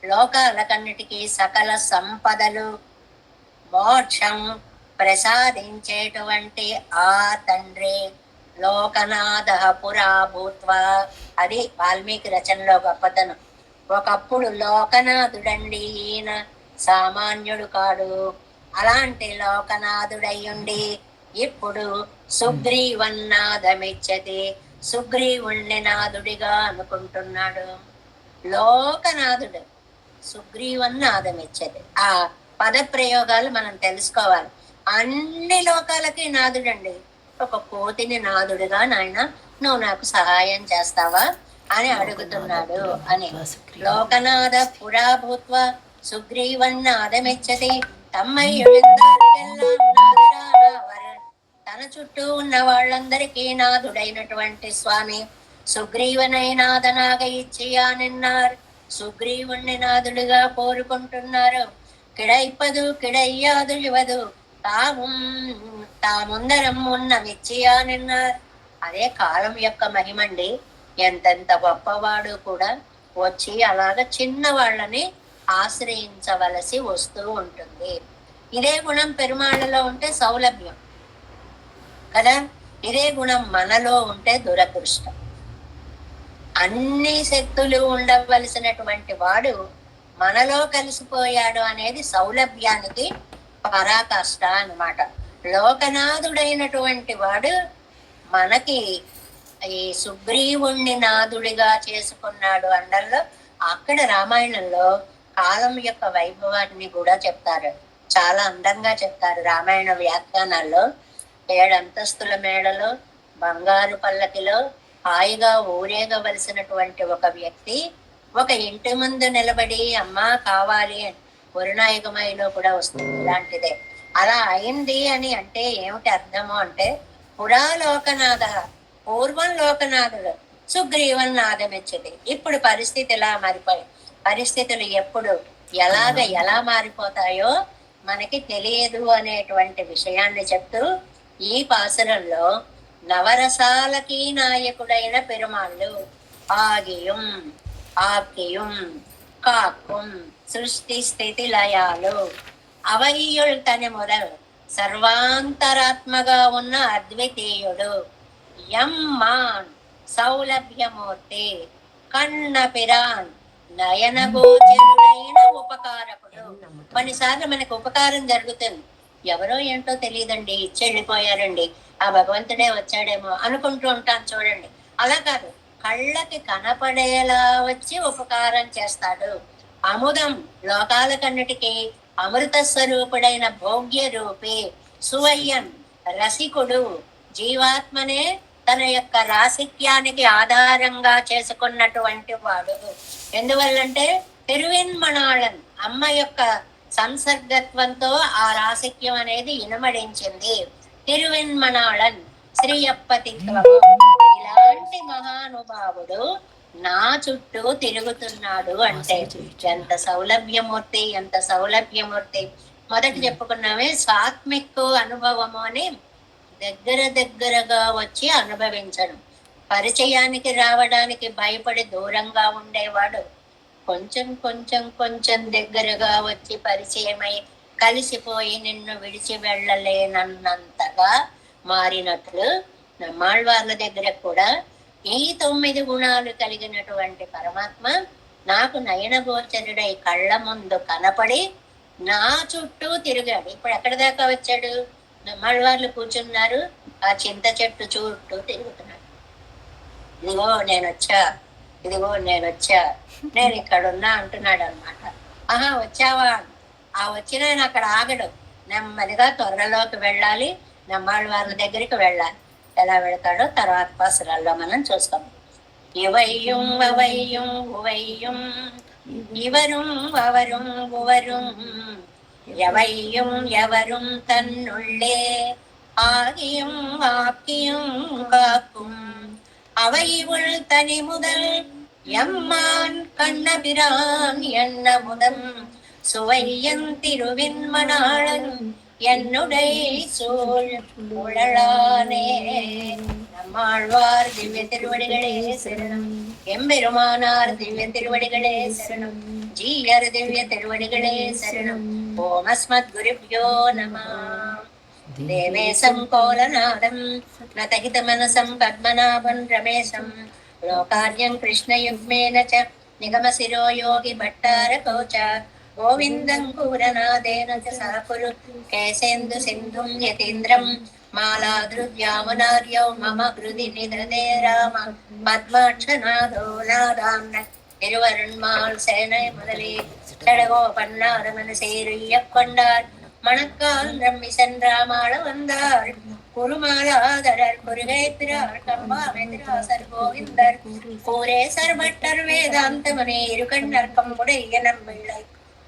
A: లోకాలకన్నిటికీ సకల సంపదలు మోక్షం ప్రసాదించేటువంటి ఆ తండ్రి లోకనాథ పురా భూత్వా. అది వాల్మీకి రచనలో గొప్పతనం. ఒకప్పుడు లోకనాథుడండి ఈయన, సామాన్యుడు కాడు. అలాంటి లోకనాథుడయ్యుండి ఇప్పుడు సుగ్రీవన్నాథమిచ్చతి, సుగ్రీవుణ్ణి నాథుడిగా అనుకుంటున్నాడు. లోకనాథుడు సుగ్రీవన్నాథమిచ్చతి. ఆ పద ప్రయోగాలు మనం తెలుసుకోవాలి. అన్ని లోకాలకి నాథుడండి. ఒక కోతిని నాథుడిగా నాయన నువ్వు నాకు సహాయం చేస్తావా అని అడుగుతున్నాడు అని. లోకనాథ పురా భూత్వ సుగ్రీవన్నాథమిచ్చతి, తన చుట్టూ ఉన్న వాళ్ళందరికీ నాథుడైనటువంటి స్వామి సుగ్రీవనై నాథనాగ ఇచ్చియానన్నారు. సుగ్రీవుణ్ణి నాథుడిగా కోరుకుంటున్నారు. కిడైపదు కిడయ్యాదు ఇవదు తాముందరం ఉన్న మిచ్చియానన్నారు. అదే కాలం యొక్క మహిమండి. ఎంతెంత గొప్పవాడు కూడా వచ్చి అలాగ చిన్న వాళ్ళని ఆశ్రయించవలసి వస్తూ ఉంటుంది. ఇదే గుణం పెరుమాళ్ళలో ఉంటే సౌలభ్యం కదా, ఇదే గుణం మనలో ఉంటే దురదృష్టం. అన్ని శక్తులు ఉండవలసినటువంటి వాడు మనలో కలిసిపోయాడు అనేది సౌలభ్యానికి పరాకాష్ట అన్నమాట. లోకనాథుడైనటువంటి వాడు మనకి ఈ సుగ్రీవుణ్ణి నాథుడిగా చేసుకున్నాడు అండల్లో. అక్కడ రామాయణంలో కాలం యొక్క వైభవాన్ని కూడా చెప్తారు. చాలా అందంగా చెప్తారు రామాయణ వ్యాఖ్యానాల్లో. 7 అంతస్తుల మేడలో బంగారు పల్లకిలో హాయిగా ఊరేగవలసినటువంటి ఒక వ్యక్తి ఒక ఇంటి ముందు నిలబడి అమ్మా కావాలి అని, పురునాయుగమైలో కూడా వస్తుంది ఇలాంటిదే. అలా అయింది అని అంటే ఏమిటి అర్థము అంటే, పురాలోకనాథ, పూర్వం లోకనాథుడు సుగ్రీవన్ నాదమిచ్చది. ఇప్పుడు పరిస్థితి ఇలా మారిపోయి, పరిస్థితులు ఎప్పుడు ఎలా మారిపోతాయో మనకి తెలియదు అనేటువంటి విషయాన్ని చెప్తూ ఈ పాసురంలో నవరసాలకి నాయకుడైన పెరుమాళ్ళు ఆగియం ఆకియం కాక్కుం సృష్టి స్థితి లయాలు అవయ్యుల్ తని మొదలు సర్వాంతరాత్మగా ఉన్న అద్వితీయుడు యమ్మాన్ సౌలభ్యమూర్తి కన్న పిరాన్ నయన గోచరుడైన ఉపకారకుడు. కొన్నిసార్లు మనకు ఉపకారం జరుగుతుంది, ఎవరో ఏంటో తెలియదండి, ఇచ్చి వెళ్ళిపోయారండి, ఆ భగవంతుడే వచ్చాడేమో అనుకుంటూ ఉంటాను చూడండి. అలా కాదు, కళ్ళకి కనపడేలా వచ్చి ఉపకారం చేస్తాడు. అముదం లోకాలకన్నిటికీ అమృత స్వరూపుడైన భోగ్య రూపి సువయ్యన్ రసికుడు, జీవాత్మనే తన యొక్క రాసిక్యానికి ఆధారంగా చేసుకున్నటువంటి వాడు. ఎందువల్లంటే తిరువెన్మణాళన్ అమ్మ యొక్క సంసర్గత్వంతో ఆ రాసిక్యం అనేది ఇనమడించింది. తిరువెన్మనాళన్ శ్రీయప్పతిత్వము, ఇలాంటి మహానుభావుడు నా చుట్టూ తిరుగుతున్నాడు అంటే ఎంత సౌలభ్యమూర్తి, ఎంత సౌలభ్యమూర్తి. మొదటి చెప్పుకున్నామే స్వాత్మిక్ అనుభవము అని దగ్గరగా వచ్చి అనుభవించడం. పరిచయానికి రావడానికి భయపడి దూరంగా ఉండేవాడు కొంచెం కొంచెం కొంచెం దగ్గరగా వచ్చి పరిచయమై కలిసిపోయి నిన్ను విడిచి వెళ్ళలేనన్నంతగా మారినట్లు నమ్మాళ్వార్ల దగ్గర కూడా ఈ 9 గుణాలు కలిగినటువంటి పరమాత్మ నాకు నయనగోచరుడై కళ్ళ ముందు కనపడి నా చుట్టూ తిరిగాడు. ఇప్పుడు ఎక్కడి దాకా వచ్చాడు? నమ్మాళ్వార్లు కూర్చున్నారు, ఆ చింత చెట్టు చుట్టూ తిరుగుతున్నాడు. ఇదిగో నేనొచ్చా, ఇదిగో నేనొచ్చా, నేను ఇక్కడున్నా అంటున్నాడు అనమాట. ఆహా వచ్చావా? ఆ వచ్చిన ఆయన అక్కడ ఆగడు, నెమ్మదిగా త్వరలోకి వెళ్ళాలి, నమ్మాళ్వార్ల దగ్గరికి వెళ్ళాలి. ఎలా వెళతాడో తర్వాత పాసురాల్లో మనం చూస్తాం. ఇవయ్యం అవయ్యం ఉవయ్యం ఇవరుం అవరుం ఉవరుం எவையும் எவரும் தன்னுள்ளே ஆகியும் ஆக்கியும் காக்கும் அவையுள் தனி முதல் எம்மான் கண்ணபிரான் என்ன முதம் சுவையன் திருவின்மனாளன் என்னுடைய சூழ் உழலானே. நம்மாழ்வார் திவ்ய திருவடிகளே சரணம், எம்பெருமானார் திவ்ய திருவடிகளே சரணம், ஜீயர் திவ்ய திருவடிகளே சரணம். ஓம் அஸ்மத் குருப்யோ நமः. தேவேசம் கோலநாதம் நதகித மனசம் பத்மநாபன் ரமேஷம் லோகார்யம் கிருஷ்ணயுக்மேன ச நிகமசிரோ யோகி பட்டார கோச்ச గోవిందం కూరనాదేన సహకురు కేశేందు సింధుం యతీంద్రం మాలాదృద్యామునార్యౌ మమ హృది నిధదే రామ పద్మాక్షనాదో నాదాన్న తిరువరుణ్మాల్ సేனை முதலே கடகோபன்னாரமன சேருய்யக்கொண்டார் மணக்கால் ரம்மி சென்றாமாள வந்தார் குருமாலாதரர் குருகைத்திரார் கம்பாமெதிராசர் கோவிந்தர் கூரேசர் பட்டர் வேதாந்தமனே இருகண்ணர்க்கம் உடைய நம்பிள்ளை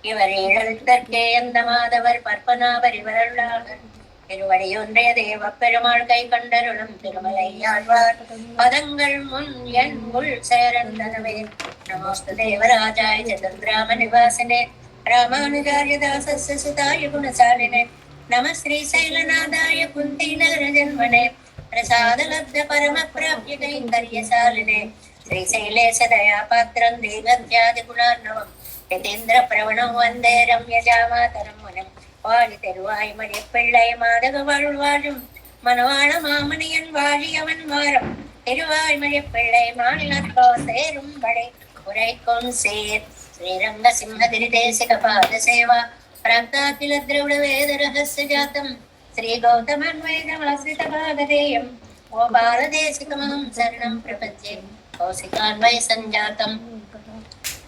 A: இவர் ஏழெழுத்தற்கே எந்த மாதவர் பற்பனாவர் இவருள்ளார் திருவடியொன்றைய தேவ பெருமாள் கை கண்டருளும் திருமலை ஆழ்வார் பதங்கள் முன் என் உள் சேரந்தனவே. நமோஸ்து தேவராஜாய சதுர்ராம நிவாசினே ராமானுஜாய தாசஸ்ய சுதாய குணசாலினே நம ஸ்ரீசைலநாதாய குந்தி நகர ஜன்மனே பிரசாதலப்த பரம பிராப்ய கைங்கர்யசாலினே ஸ்ரீசைலேச தயா பாத்திரம் தேவத்யாதி குணார்ணவம் யதேந்திர பிரவணம் வந்தே ரம்யஜாமாதரம் முனம் வாழி தெருவாய் மணி பிள்ளை மாதக வாழ்வாழும் மனவாள மாமணியன் வாழியவன் வாரம் திருவாய் மணி பிள்ளை மாநிலத்தோ சேரும் படை உரைக்கும் சேர் ஸ்ரீரங்க சிம்மதிரி தேசிக பாத சேவா பிராந்தாகில திரவிட வேத ரகசிய ஜாத்தம் ஸ்ரீ கௌதமன் வேதமாசிரித பாகதேயம் கோபால தேசிகமஹம் சரணம் பிரபத்யே கௌசிகான்வய சஞ்சாத்தம்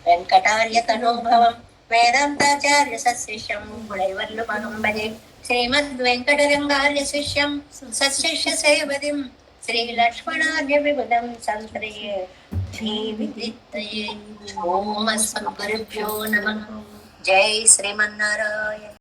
A: వెంకటార్య తనోభవం వేదాంతాచార్య సశిష్యం గుళైవర్లు మహంబజే శ్రీమద్ వెంకటరంగార్య శిష్యం సశిష్య సేవదిం శ్రీ లక్ష్మణార్య విబుధం సంత్రయే శ్రీ విదిత్తయే. ఓం అస్మద్గురుభ్యో నమః. జై శ్రీమన్నారాయణ.